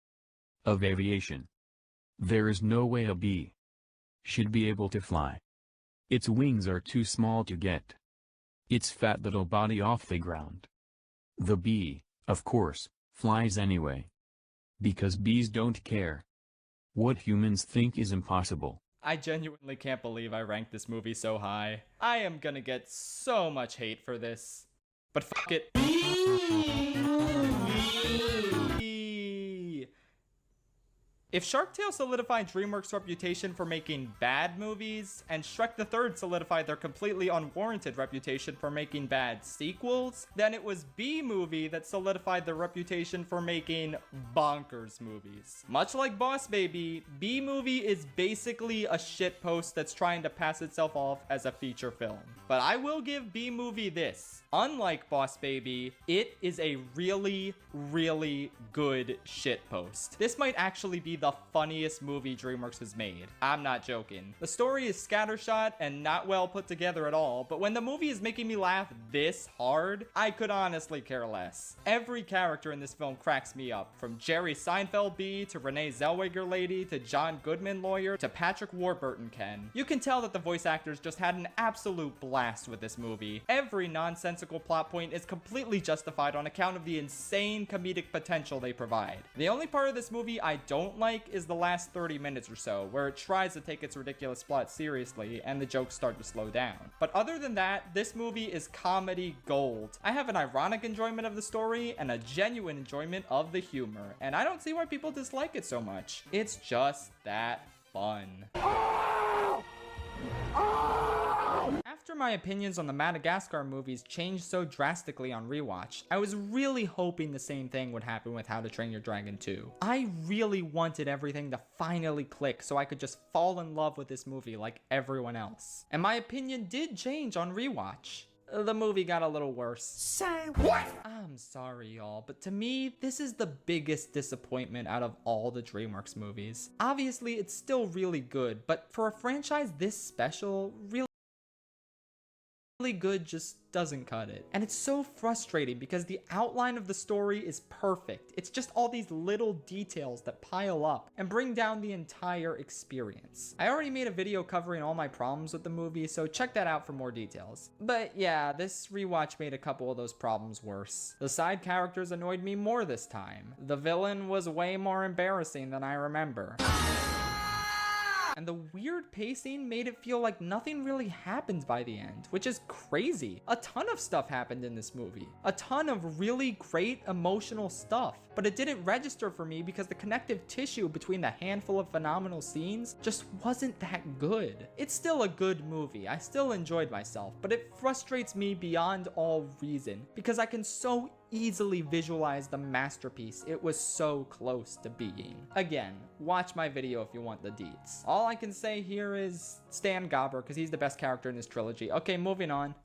of aviation, there is no way a bee should be able to fly. Its wings are too small to get its fat little body off the ground. The bee, of course, flies anyway. Because bees don't care what humans think is impossible. I genuinely can't believe I ranked this movie so high. I am gonna get so much hate for this. But fuck it. If Shark Tale solidified DreamWorks' reputation for making bad movies, and Shrek the Third solidified their completely unwarranted reputation for making bad sequels, then it was B-Movie that solidified their reputation for making bonkers movies. Much like Boss Baby, B-Movie is basically a shitpost that's trying to pass itself off as a feature film. But I will give B-Movie this. Unlike Boss Baby, it is a really, really good shitpost. This might actually be the funniest movie DreamWorks has made. I'm not joking. The story is scattershot and not well put together at all, but when the movie is making me laugh this hard, I could honestly care less. Every character in this film cracks me up, from Jerry Seinfeld B to Renee Zellweger lady to John Goodman lawyer to Patrick Warburton Ken. You can tell that the voice actors just had an absolute blast with this movie. Every nonsensical plot point is completely justified on account of the insane comedic potential they provide. The only part of this movie I don't like is the last 30 minutes or so, where it tries to take its ridiculous plot seriously and the jokes start to slow down. But other than that, this movie is comedy gold. I have an ironic enjoyment of the story and a genuine enjoyment of the humor, and I don't see why people dislike it so much. It's just that fun. After my opinions on the Madagascar movies changed so drastically on rewatch, I was really hoping the same thing would happen with How to Train Your Dragon 2. I really wanted everything to finally click so I could just fall in love with this movie like everyone else. And my opinion did change on rewatch. The movie got a little worse. Say what? I'm sorry, y'all, but to me, this is the biggest disappointment out of all the DreamWorks movies. Obviously, it's still really good, but for a franchise this special, really good just doesn't cut it. And it's so frustrating because the outline of the story is perfect. It's just all these little details that pile up and bring down the entire experience. I already made a video covering all my problems with the movie, so check that out for more details. But yeah, this rewatch made a couple of those problems worse. The side characters annoyed me more this time. The villain was way more embarrassing than I remember. And the weird pacing made it feel like nothing really happens by the end, which is crazy. A ton of stuff happened in this movie. A ton of really great emotional stuff, but it didn't register for me because the connective tissue between the handful of phenomenal scenes just wasn't that good. It's still a good movie. I still enjoyed myself, but it frustrates me beyond all reason because I can so easily visualize the masterpiece it was so close to being. Again, watch my video if you want the deets. All I can say here is Stan Gobber, because he's the best character in this trilogy. Okay, moving on.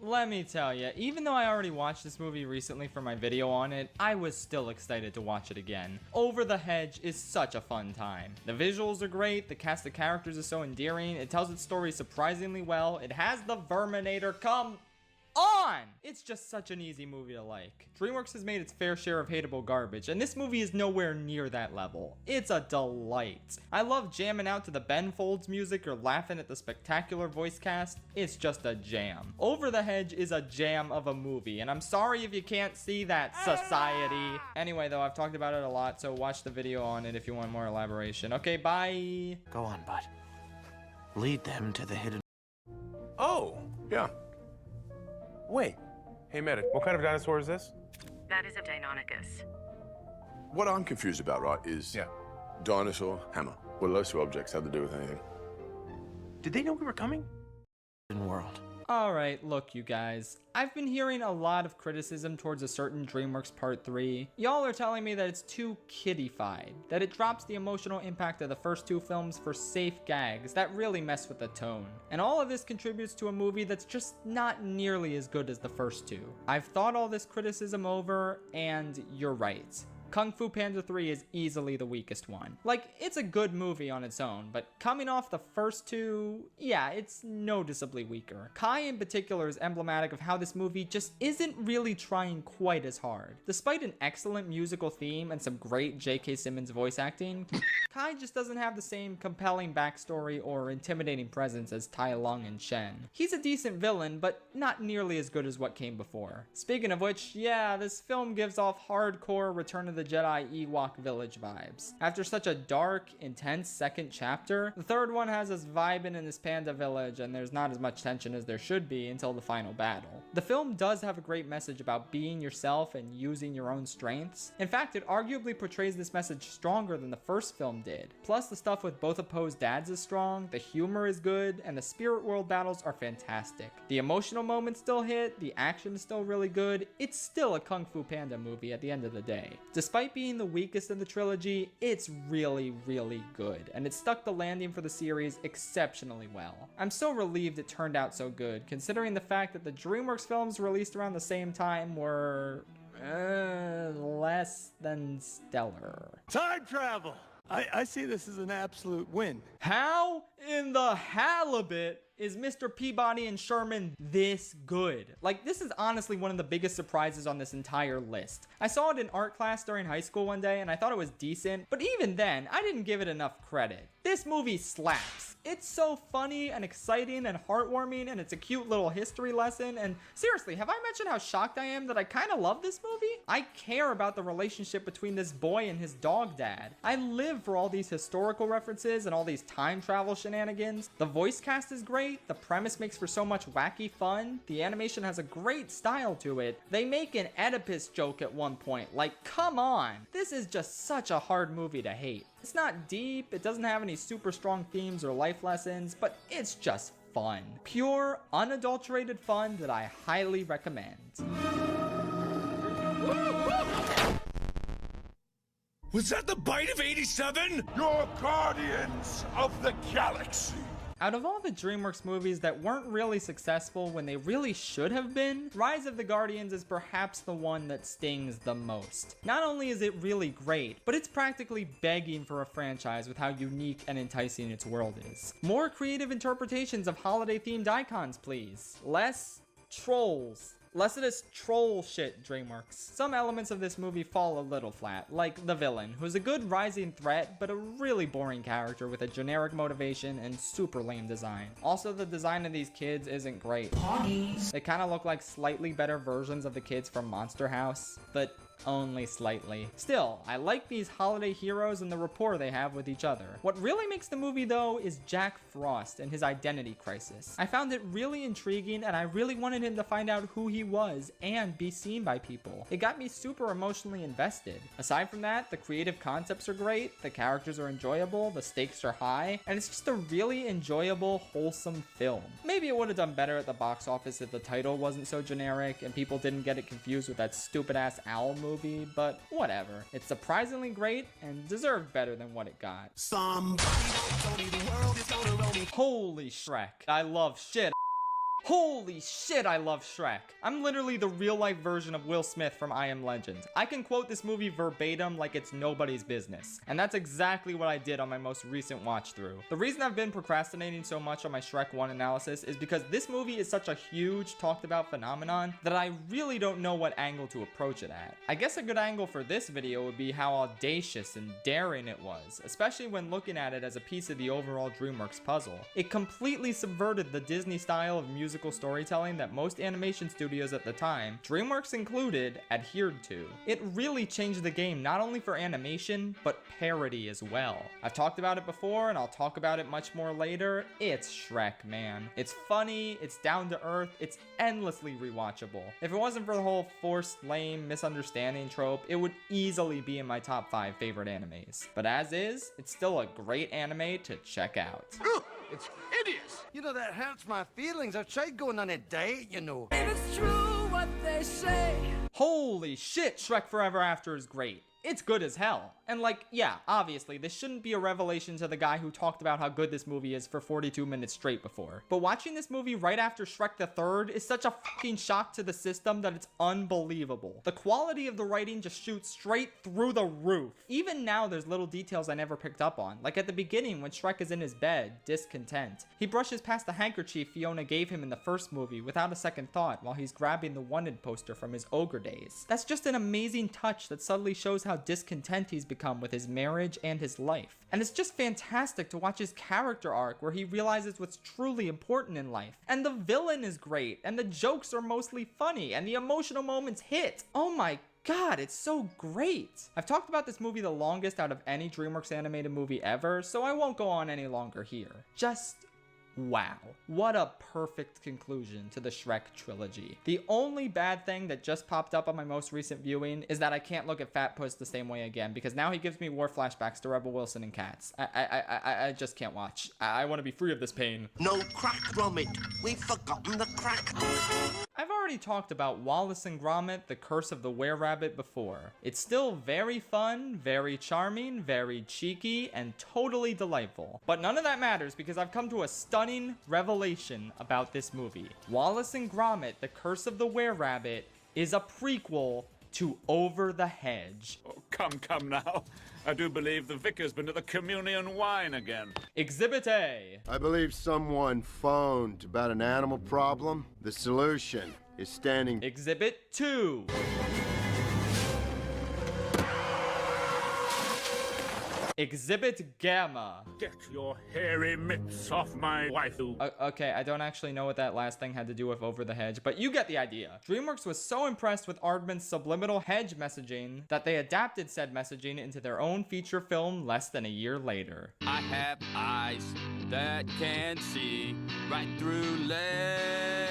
Let me tell you, even though I already watched this movie recently for my video on it, I was still excited to watch it again. Over the Hedge is such a fun time. The visuals are great, the cast of characters is so endearing, it tells its story surprisingly well, it has the Verminator come on! It's just such an easy movie to like. DreamWorks has made its fair share of hateable garbage, and this movie is nowhere near that level. It's a delight. I love jamming out to the Ben Folds music or laughing at the spectacular voice cast. It's just a jam. Over the Hedge is a jam of a movie, and I'm sorry if you can't see that, society. Anyway, though, I've talked about it a lot, so watch the video on it if you want more elaboration. Okay, bye! Go on, bud. Lead them to the hidden... Oh, yeah. Wait. Hey, Medic, what kind of dinosaur is this? That is a Deinonychus. What I'm confused about, right, is dinosaur, hammer. What do those two objects have to do with anything? Did they know we were coming? World. Alright, look you guys, I've been hearing a lot of criticism towards a certain DreamWorks Part 3. Y'all are telling me that it's too kiddified, that it drops the emotional impact of the first two films for safe gags that really mess with the tone. And all of this contributes to a movie that's just not nearly as good as the first two. I've thought all this criticism over, and you're right. Kung Fu Panda 3 is easily the weakest one. Like, it's a good movie on its own, but coming off the first two, yeah, it's noticeably weaker. Kai in particular is emblematic of how this movie just isn't really trying quite as hard. Despite an excellent musical theme and some great J.K. Simmons voice acting, Kai just doesn't have the same compelling backstory or intimidating presence as Tai Lung and Shen. He's a decent villain, but not nearly as good as what came before. Speaking of which, yeah, this film gives off hardcore Return of the the Jedi Ewok village vibes. After such a dark, intense second chapter, the third one has us vibing in this panda village, and there's not as much tension as there should be until the final battle. The film does have a great message about being yourself and using your own strengths. In fact, it arguably portrays this message stronger than the first film did. Plus, the stuff with both opposed dads is strong, the humor is good, and the spirit world battles are fantastic. The emotional moments still hit, the action is still really good, it's still a Kung Fu Panda movie at the end of the day. Despite being the weakest in the trilogy, it's really, really good, and it stuck the landing for the series exceptionally well. I'm so relieved it turned out so good, considering the fact that the DreamWorks films released around the same time were less than stellar. Time travel! I see this as an absolute win. How in the halibut is Mr. Peabody and Sherman this good? Like, this is honestly one of the biggest surprises on this entire list. I saw it in art class during high school one day and I thought it was decent, but even then, I didn't give it enough credit. This movie slaps. It's so funny and exciting and heartwarming, and it's a cute little history lesson. And seriously, have I mentioned how shocked I am that I kind of love this movie? I care about the relationship between this boy and his dog dad. I live for all these historical references and all these time travel shenanigans. The voice cast is great. The premise makes for so much wacky fun. The animation has a great style to it. They make an Oedipus joke at one point. Like, come on. This is just such a hard movie to hate. It's not deep, it doesn't have any super strong themes or life lessons, but it's just fun. Pure, unadulterated fun that I highly recommend. Was that the bite of 87? You're guardians of the galaxy. Out of all the DreamWorks movies that weren't really successful when they really should have been, Rise of the Guardians is perhaps the one that stings the most. Not only is it really great, but it's practically begging for a franchise with how unique and enticing its world is. More creative interpretations of holiday-themed icons, please. Less trolls. Less of this troll shit, DreamWorks. Some elements of this movie fall a little flat, like the villain, who's a good rising threat, but a really boring character with a generic motivation and super lame design. Also, the design of these kids isn't great. They kind of look like slightly better versions of the kids from Monster House, but only slightly. Still, I like these holiday heroes and the rapport they have with each other. What really makes the movie though is Jack Frost and his identity crisis. I found it really intriguing and I really wanted him to find out who he was and be seen by people. It got me super emotionally invested. Aside from that, the creative concepts are great, the characters are enjoyable, the stakes are high, and it's just a really enjoyable, wholesome film. Maybe it would have done better at the box office if the title wasn't so generic and people didn't get it confused with that stupid ass owl movie, but whatever. It's surprisingly great and deserved better than what it got. Holy Shrek. I love shit. Holy shit, I love Shrek. I'm literally the real-life version of Will Smith from I Am Legend. I can quote this movie verbatim like it's nobody's business. And that's exactly what I did on my most recent watch through. The reason I've been procrastinating so much on my Shrek 1 analysis is because this movie is such a huge, talked about phenomenon that I really don't know what angle to approach it at. I guess a good angle for this video would be how audacious and daring it was, especially when looking at it as a piece of the overall DreamWorks puzzle. It completely subverted the Disney style of musical storytelling that most animation studios at the time, DreamWorks included, adhered to. It really changed the game not only for animation, but parody as well. I've talked about it before and I'll talk about it much more later. It's Shrek, man. It's funny, it's down to earth, it's endlessly rewatchable. If it wasn't for the whole forced, lame, misunderstanding trope, it would easily be in my top 5 favorite animes. But as is, it's still a great anime to check out. It's hideous. You know, that hurts my feelings. I've tried going on a date, you know. If it's true what they say. Holy shit, Shrek Forever After is great. It's good as hell. And like, yeah, obviously, this shouldn't be a revelation to the guy who talked about how good this movie is for 42 minutes straight before. But watching this movie right after Shrek the Third is such a fucking shock to the system that it's unbelievable. The quality of the writing just shoots straight through the roof. Even now, there's little details I never picked up on. Like at the beginning when Shrek is in his bed, discontent. He brushes past the handkerchief Fiona gave him in the first movie without a second thought while he's grabbing the wanted poster from his ogre days. That's just an amazing touch that subtly shows how discontent he's become with his marriage and his life. And it's just fantastic to watch his character arc where he realizes what's truly important in life. And the villain is great, and the jokes are mostly funny, and the emotional moments hit. Oh my God, it's so great. I've talked about this movie the longest out of any DreamWorks animated movie ever, so I won't go on any longer here. Just wow, what a perfect conclusion to the Shrek trilogy. The only bad thing that just popped up on my most recent viewing is that I can't look at Fat Puss the same way again, because now he gives me war flashbacks to Rebel Wilson and Cats. I just can't watch. I want to be free of this pain. No crack from it. We've forgotten the crack. I've already talked about Wallace and Gromit, The Curse of the Were-Rabbit before. It's still very fun, very charming, very cheeky, and totally delightful. But none of that matters because I've come to a stunning revelation about this movie. Wallace and Gromit, The Curse of the Were-Rabbit is a prequel to Over the Hedge. Oh, come now. I do believe the vicar's been to the communion wine again. Exhibit A. I believe someone phoned about an animal problem. The solution is standing. Exhibit 2. Exhibit Gamma. Get your hairy mitts off my waifu. Okay, I don't actually know what that last thing had to do with Over the Hedge, but you get the idea. DreamWorks was so impressed with Aardman's subliminal hedge messaging that they adapted said messaging into their own feature film less than a year later. I have eyes that can see right through lead.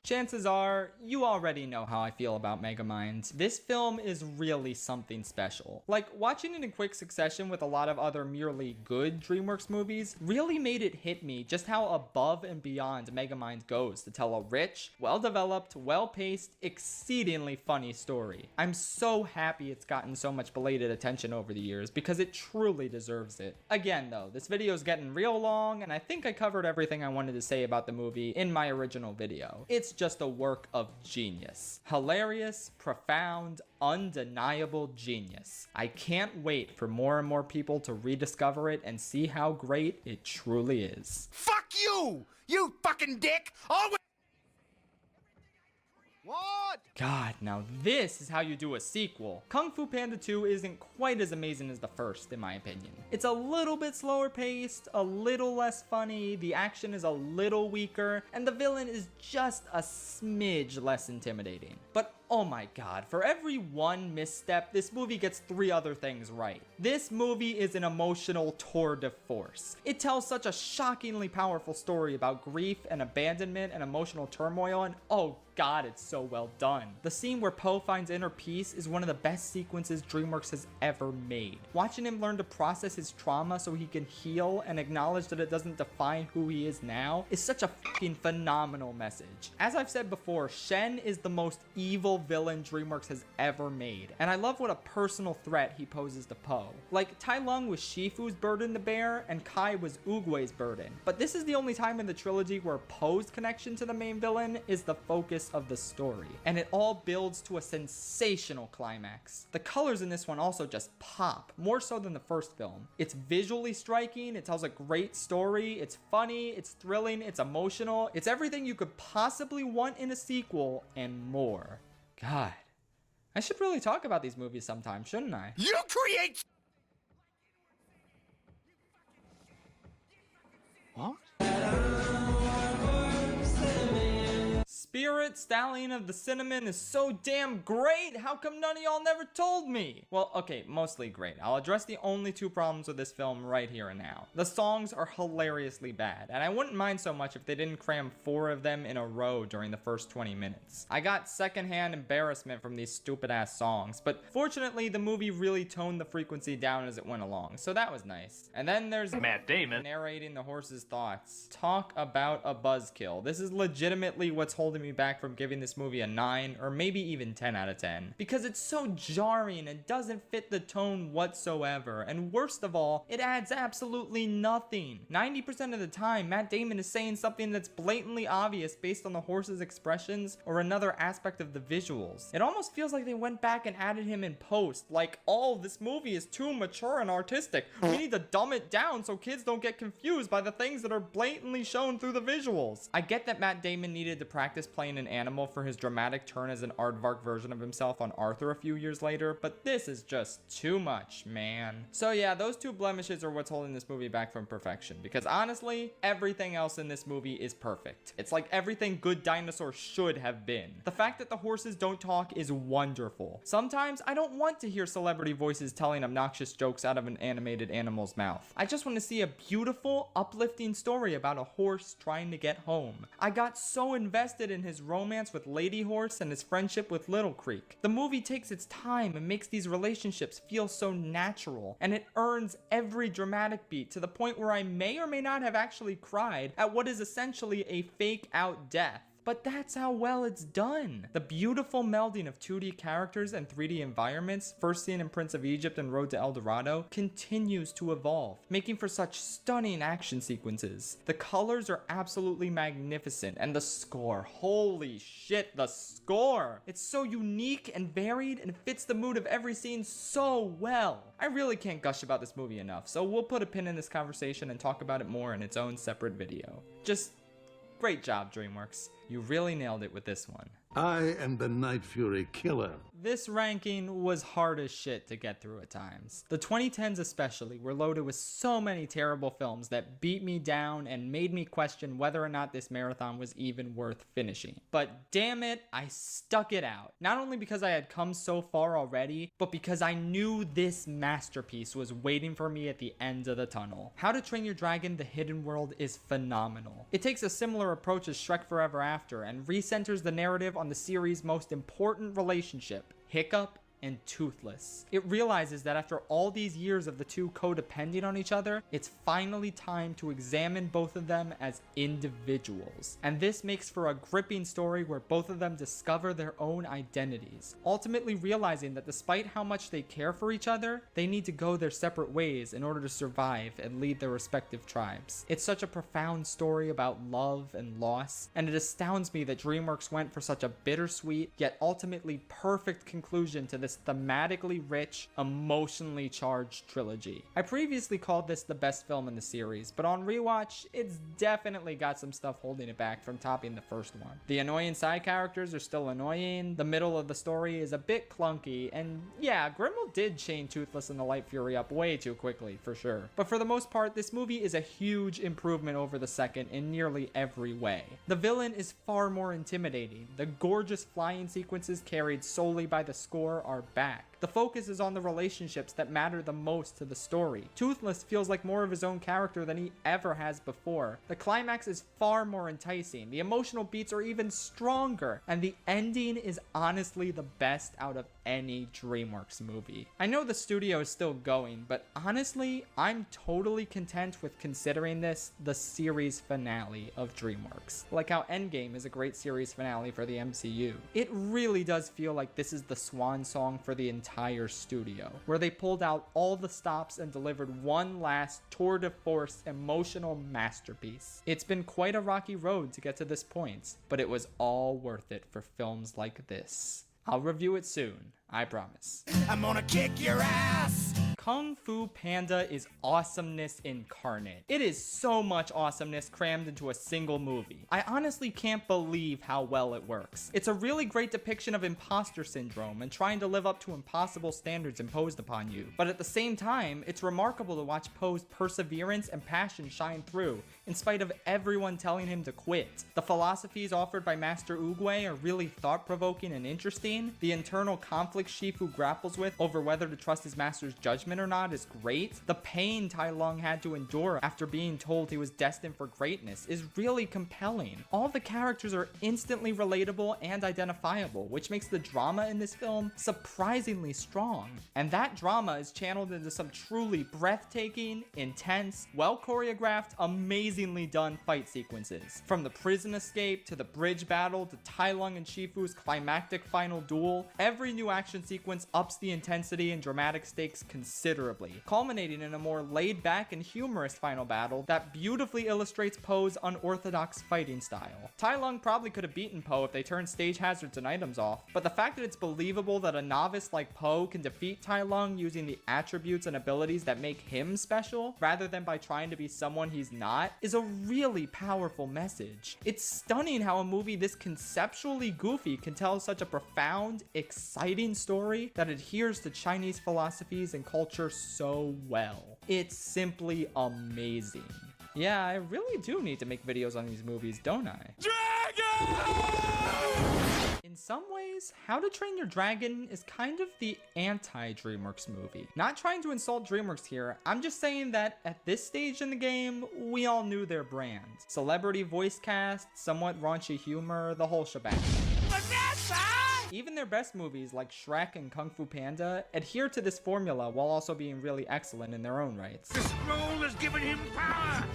Chances are, you already know how I feel about Megamind. This film is really something special. Like, watching it in quick succession with a lot of other merely good DreamWorks movies really made it hit me just how above and beyond Megamind goes to tell a rich, well-developed, well-paced, exceedingly funny story. I'm so happy it's gotten so much belated attention over the years because it truly deserves it. Again though, this video is getting real long and I think I covered everything I wanted to say about the movie in my original video. It's just a work of genius. Hilarious, profound, undeniable genius. I can't wait for more and more people to rediscover it and see how great it truly is. Fuck you! You fucking dick! Always. What? God, now this is how you do a sequel. Kung Fu Panda 2 isn't quite as amazing as the first, in my opinion. It's a little bit slower paced, a little less funny, the action is a little weaker, and the villain is just a smidge less intimidating. But oh my god, for every one misstep, this movie gets 3 other things right. This movie is an emotional tour de force. It tells such a shockingly powerful story about grief and abandonment and emotional turmoil, and oh god, it's so well done. The scene where Po finds inner peace is one of the best sequences DreamWorks has ever made. Watching him learn to process his trauma so he can heal and acknowledge that it doesn't define who he is now is such a fucking phenomenal message. As I've said before, Shen is the most evil villain DreamWorks has ever made, and I love what a personal threat he poses to Po. Like, Tai Lung was Shifu's burden to bear, and Kai was Oogway's burden, but this is the only time in the trilogy where Po's connection to the main villain is the focus of the story, and it all builds to a sensational climax. The colors in this one also just pop, more so than the first film. It's visually striking, it tells a great story, it's funny, it's thrilling, it's emotional, it's everything you could possibly want in a sequel, and more. God, I should really talk about these movies sometime, shouldn't I? You create. What? Spirit Stallion of the Cinnamon is so damn great. How come none of y'all never told me? Well, okay, mostly great. I'll address the only 2 problems with this film right here and now. The songs are hilariously bad, and I wouldn't mind so much if they didn't cram 4 of them in a row during the first 20 minutes. I got secondhand embarrassment from these stupid ass songs, but fortunately the movie really toned the frequency down as it went along, so that was nice. And then there's Matt Damon narrating the horse's thoughts. Talk about a buzzkill. This is legitimately what's holding me back from giving this movie a 9 or maybe even 10 out of 10 because it's so jarring and doesn't fit the tone whatsoever, and worst of all, it adds absolutely nothing. 90% of the time, Matt Damon is saying something that's blatantly obvious based on the horse's expressions or another aspect of the visuals. It almost feels like they went back and added him in post, like, oh, this movie is too mature and artistic. We need to dumb it down so kids don't get confused by the things that are blatantly shown through the visuals. I get that Matt Damon needed to practice playing an animal for his dramatic turn as an aardvark version of himself on Arthur a few years later, but this is just too much, man. So yeah, those two blemishes are what's holding this movie back from perfection, because honestly, everything else in this movie is perfect. It's like everything Good Dinosaur should have been. The fact that the horses don't talk is wonderful. Sometimes I don't want to hear celebrity voices telling obnoxious jokes out of an animated animal's mouth. I just want to see a beautiful, uplifting story about a horse trying to get home. I got so invested in his romance with Lady Horse and his friendship with Little Creek. The movie takes its time and makes these relationships feel so natural, and it earns every dramatic beat to the point where I may or may not have actually cried at what is essentially a fake out death. But that's how well it's done. The beautiful melding of 2D characters and 3D environments, first seen in Prince of Egypt and Road to El Dorado, continues to evolve, making for such stunning action sequences. The colors are absolutely magnificent, and the score, holy shit, the score! It's so unique and varied and fits the mood of every scene so well. I really can't gush about this movie enough, so we'll put a pin in this conversation and talk about it more in its own separate video. Just great job, DreamWorks. You really nailed it with this one. I am the Night Fury Killer. This ranking was hard as shit to get through at times. The 2010s especially were loaded with so many terrible films that beat me down and made me question whether or not this marathon was even worth finishing. But damn it, I stuck it out. Not only because I had come so far already, but because I knew this masterpiece was waiting for me at the end of the tunnel. How to Train Your Dragon: The Hidden World is phenomenal. It takes a similar approach as Shrek Forever After and recenters the narrative on the series' most important relationship, Hiccup and Toothless. It realizes that after all these years of the two codepending on each other, it's finally time to examine both of them as individuals. And this makes for a gripping story where both of them discover their own identities, ultimately realizing that despite how much they care for each other, they need to go their separate ways in order to survive and lead their respective tribes. It's such a profound story about love and loss, and it astounds me that DreamWorks went for such a bittersweet yet ultimately perfect conclusion to this thematically rich, emotionally charged trilogy. I previously called this the best film in the series, but on rewatch, it's definitely got some stuff holding it back from topping the first one. The annoying side characters are still annoying, the middle of the story is a bit clunky, and yeah, Grimble did chain Toothless and the Light Fury up way too quickly, for sure. But for the most part, this movie is a huge improvement over the second in nearly every way. The villain is far more intimidating. The gorgeous flying sequences carried solely by the score are back. The focus is on the relationships that matter the most to the story. Toothless feels like more of his own character than he ever has before. The climax is far more enticing, the emotional beats are even stronger, and the ending is honestly the best out of any DreamWorks movie. I know the studio is still going, but honestly, I'm totally content with considering this the series finale of DreamWorks. Like how Endgame is a great series finale for the MCU. It really does feel like this is the swan song for the entire studio, where they pulled out all the stops and delivered one last tour de force emotional masterpiece. It's been quite a rocky road to get to this point, but it was all worth it for films like this. I'll review it soon, I promise. I'm gonna kick your ass! Kung Fu Panda is awesomeness incarnate. It is so much awesomeness crammed into a single movie. I honestly can't believe how well it works. It's a really great depiction of imposter syndrome and trying to live up to impossible standards imposed upon you. But at the same time, it's remarkable to watch Poe's perseverance and passion shine through, in spite of everyone telling him to quit. The philosophies offered by Master Oogway are really thought-provoking and interesting. The internal conflict Shifu grapples with over whether to trust his master's judgment or not is great. The pain Tai Lung had to endure after being told he was destined for greatness is really compelling. All the characters are instantly relatable and identifiable, which makes the drama in this film surprisingly strong. And that drama is channeled into some truly breathtaking, intense, well-choreographed, amazingly done fight sequences. From the prison escape to the bridge battle to Tai Lung and Shifu's climactic final duel, every new action sequence ups the intensity and dramatic stakes considerably. considerably, culminating in a more laid-back and humorous final battle that beautifully illustrates Poe's unorthodox fighting style. Tai Lung probably could have beaten Poe if they turned stage hazards and items off, but the fact that it's believable that a novice like Poe can defeat Tai Lung using the attributes and abilities that make him special, rather than by trying to be someone he's not, is a really powerful message. It's stunning how a movie this conceptually goofy can tell such a profound, exciting story that adheres to Chinese philosophies and culture so well. It's simply amazing. Yeah, I really do need to make videos on these movies, don't I? In some ways, How to Train Your Dragon is kind of the anti-DreamWorks movie. Not trying to insult DreamWorks here, I'm just saying that at this stage in the game, we all knew their brand. Celebrity voice cast, somewhat raunchy humor, the whole shebang. Even their best movies like Shrek and Kung Fu Panda adhere to this formula while also being really excellent in their own rights. The scroll has given him power!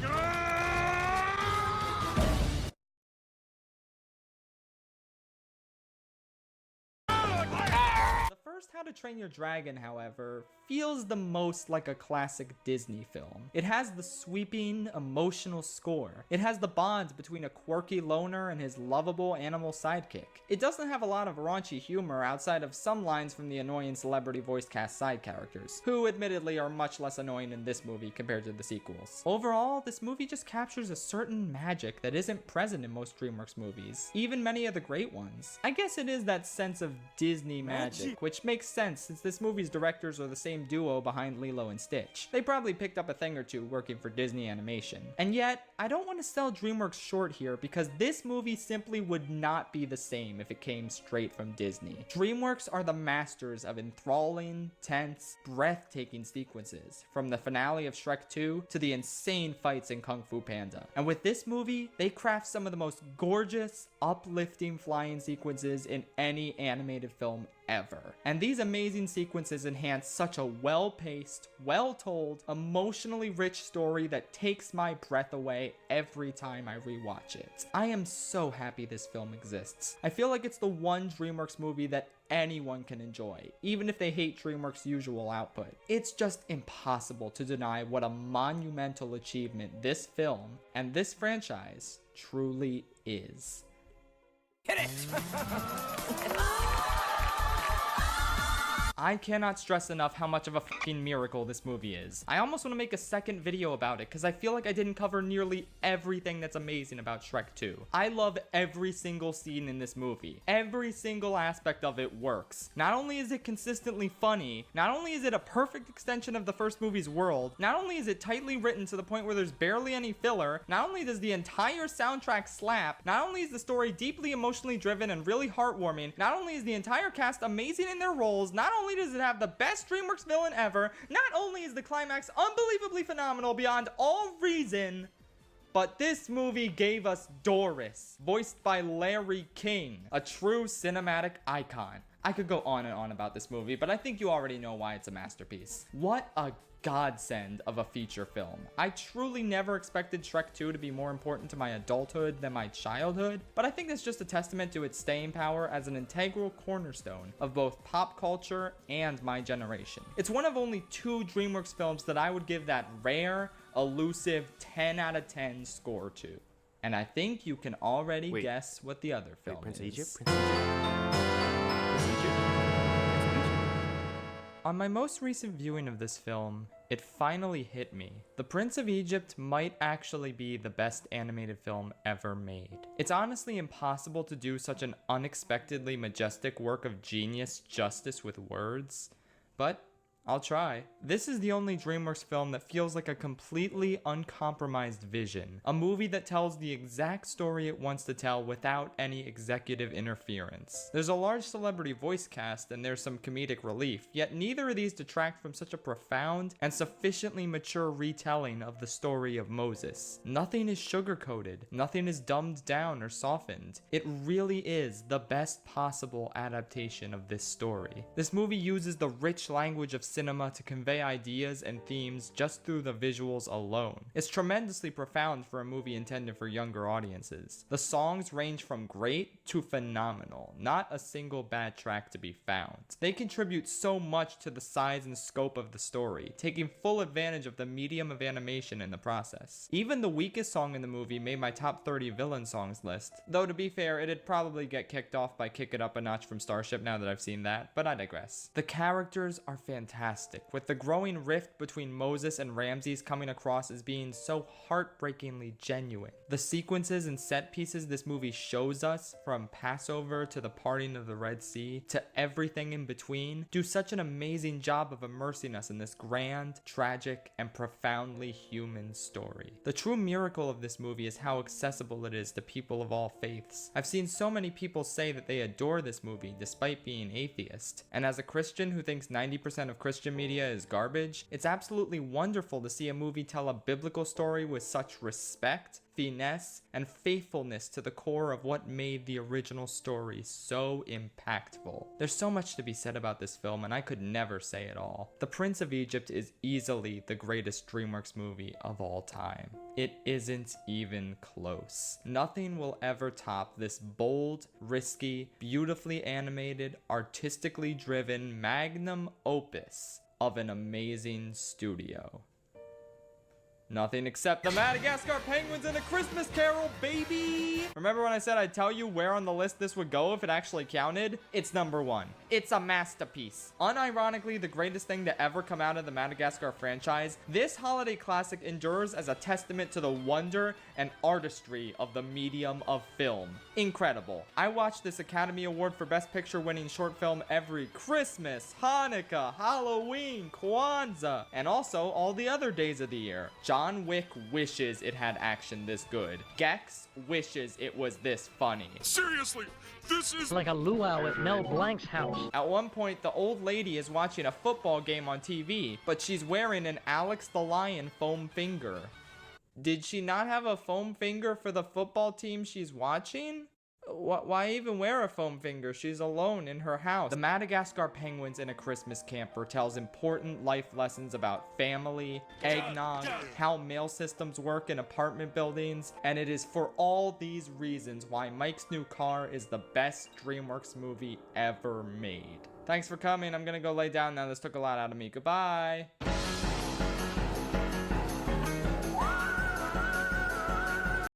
The first How to Train Your Dragon, however, feels the most like a classic Disney film. It has the sweeping, emotional score. It has the bond between a quirky loner and his lovable animal sidekick. It doesn't have a lot of raunchy humor outside of some lines from the annoying celebrity voice cast side characters, who admittedly are much less annoying in this movie compared to the sequels. Overall, this movie just captures a certain magic that isn't present in most DreamWorks movies, even many of the great ones. I guess it is that sense of Disney magic, which makes sense since this movie's directors are the same duo behind Lilo and Stitch. They probably picked up a thing or two working for Disney Animation. And yet, I don't want to sell DreamWorks short here because this movie simply would not be the same if it came straight from Disney. DreamWorks are the masters of enthralling, tense, breathtaking sequences, from the finale of Shrek 2 to the insane fights in Kung Fu Panda. And with this movie, they craft some of the most gorgeous, uplifting flying sequences in any animated film ever. And these amazing sequences enhance such a well-paced, well-told, emotionally rich story that takes my breath away every time I rewatch it. I am so happy this film exists. I feel like it's the one DreamWorks movie that anyone can enjoy, even if they hate DreamWorks' usual output. It's just impossible to deny what a monumental achievement this film and this franchise truly is. Hit it! I cannot stress enough how much of a fucking miracle this movie is. I almost want to make a second video about it because I feel like I didn't cover nearly everything that's amazing about Shrek 2. I love every single scene in this movie. Every single aspect of it works. Not only is it consistently funny, not only is it a perfect extension of the first movie's world, not only is it tightly written to the point where there's barely any filler, not only does the entire soundtrack slap, not only is the story deeply emotionally driven and really heartwarming, not only is the entire cast amazing in their roles, not only does it have the best DreamWorks villain ever, not only is the climax unbelievably phenomenal beyond all reason, but this movie gave us Doris, voiced by Larry King, a true cinematic icon. I could go on and on about this movie, but I think you already know why it's a masterpiece. What a godsend of a feature film. I truly never expected Shrek 2 to be more important to my adulthood than my childhood, but I think that's just a testament to its staying power as an integral cornerstone of both pop culture and my generation. It's one of only 2 DreamWorks films that I would give that rare, elusive 10 out of 10 score to. And I think you can already guess what the other film Prince of is. Egypt? Prince of Egypt? On my most recent viewing of this film, it finally hit me. The Prince of Egypt might actually be the best animated film ever made. It's honestly impossible to do such an unexpectedly majestic work of genius justice with words, but I'll try. This is the only DreamWorks film that feels like a completely uncompromised vision. A movie that tells the exact story it wants to tell without any executive interference. There's a large celebrity voice cast and there's some comedic relief, yet neither of these detract from such a profound and sufficiently mature retelling of the story of Moses. Nothing is sugar-coated, nothing is dumbed down or softened. It really is the best possible adaptation of this story. This movie uses the rich language of cinema to convey ideas and themes just through the visuals alone. It's tremendously profound for a movie intended for younger audiences. The songs range from great to phenomenal, not a single bad track to be found. They contribute so much to the size and scope of the story, taking full advantage of the medium of animation in the process. Even the weakest song in the movie made my top 30 villain songs list, though to be fair, it'd probably get kicked off by Kick It Up a Notch from Starship now that I've seen that, but I digress. The characters are fantastic, with the growing rift between Moses and Ramses coming across as being so heartbreakingly genuine. The sequences and set pieces this movie shows us, from Passover to the parting of the Red Sea to everything in between, do such an amazing job of immersing us in this grand, tragic, and profoundly human story. The true miracle of this movie is how accessible it is to people of all faiths. I've seen so many people say that they adore this movie despite being atheist, and as a Christian who thinks 90% of Christian media is garbage, it's absolutely wonderful to see a movie tell a biblical story with such respect, finesse, and faithfulness to the core of what made the original story so impactful. There's so much to be said about this film, and I could never say it all. The Prince of Egypt is easily the greatest DreamWorks movie of all time. It isn't even close. Nothing will ever top this bold, risky, beautifully animated, artistically driven magnum opus of an amazing studio. Nothing except the Madagascar Penguins and A Christmas Carol, baby! Remember when I said I'd tell you where on the list this would go if it actually counted? It's number 1. It's a masterpiece. Unironically, the greatest thing to ever come out of the Madagascar franchise, this holiday classic endures as a testament to the wonder and artistry of the medium of film. Incredible. I watch this Academy Award for Best Picture winning short film every Christmas, Hanukkah, Halloween, Kwanzaa, and also all the other days of the year. John Wick wishes it had action this good. Gex wishes it was this funny. Seriously, this is like a luau at Mel Blanc's house. At one point, the old lady is watching a football game on TV, but she's wearing an Alex the Lion foam finger. Did she not have a foam finger for the football team she's watching? Why even wear a foam finger? She's alone in her house. The Madagascar Penguins in a Christmas Camper tells important life lessons about family, eggnog, how mail systems work in apartment buildings, and it is for all these reasons why Mike's New Car is the best DreamWorks movie ever made. Thanks for coming. I'm gonna go lay down now. This took a lot out of me. Goodbye.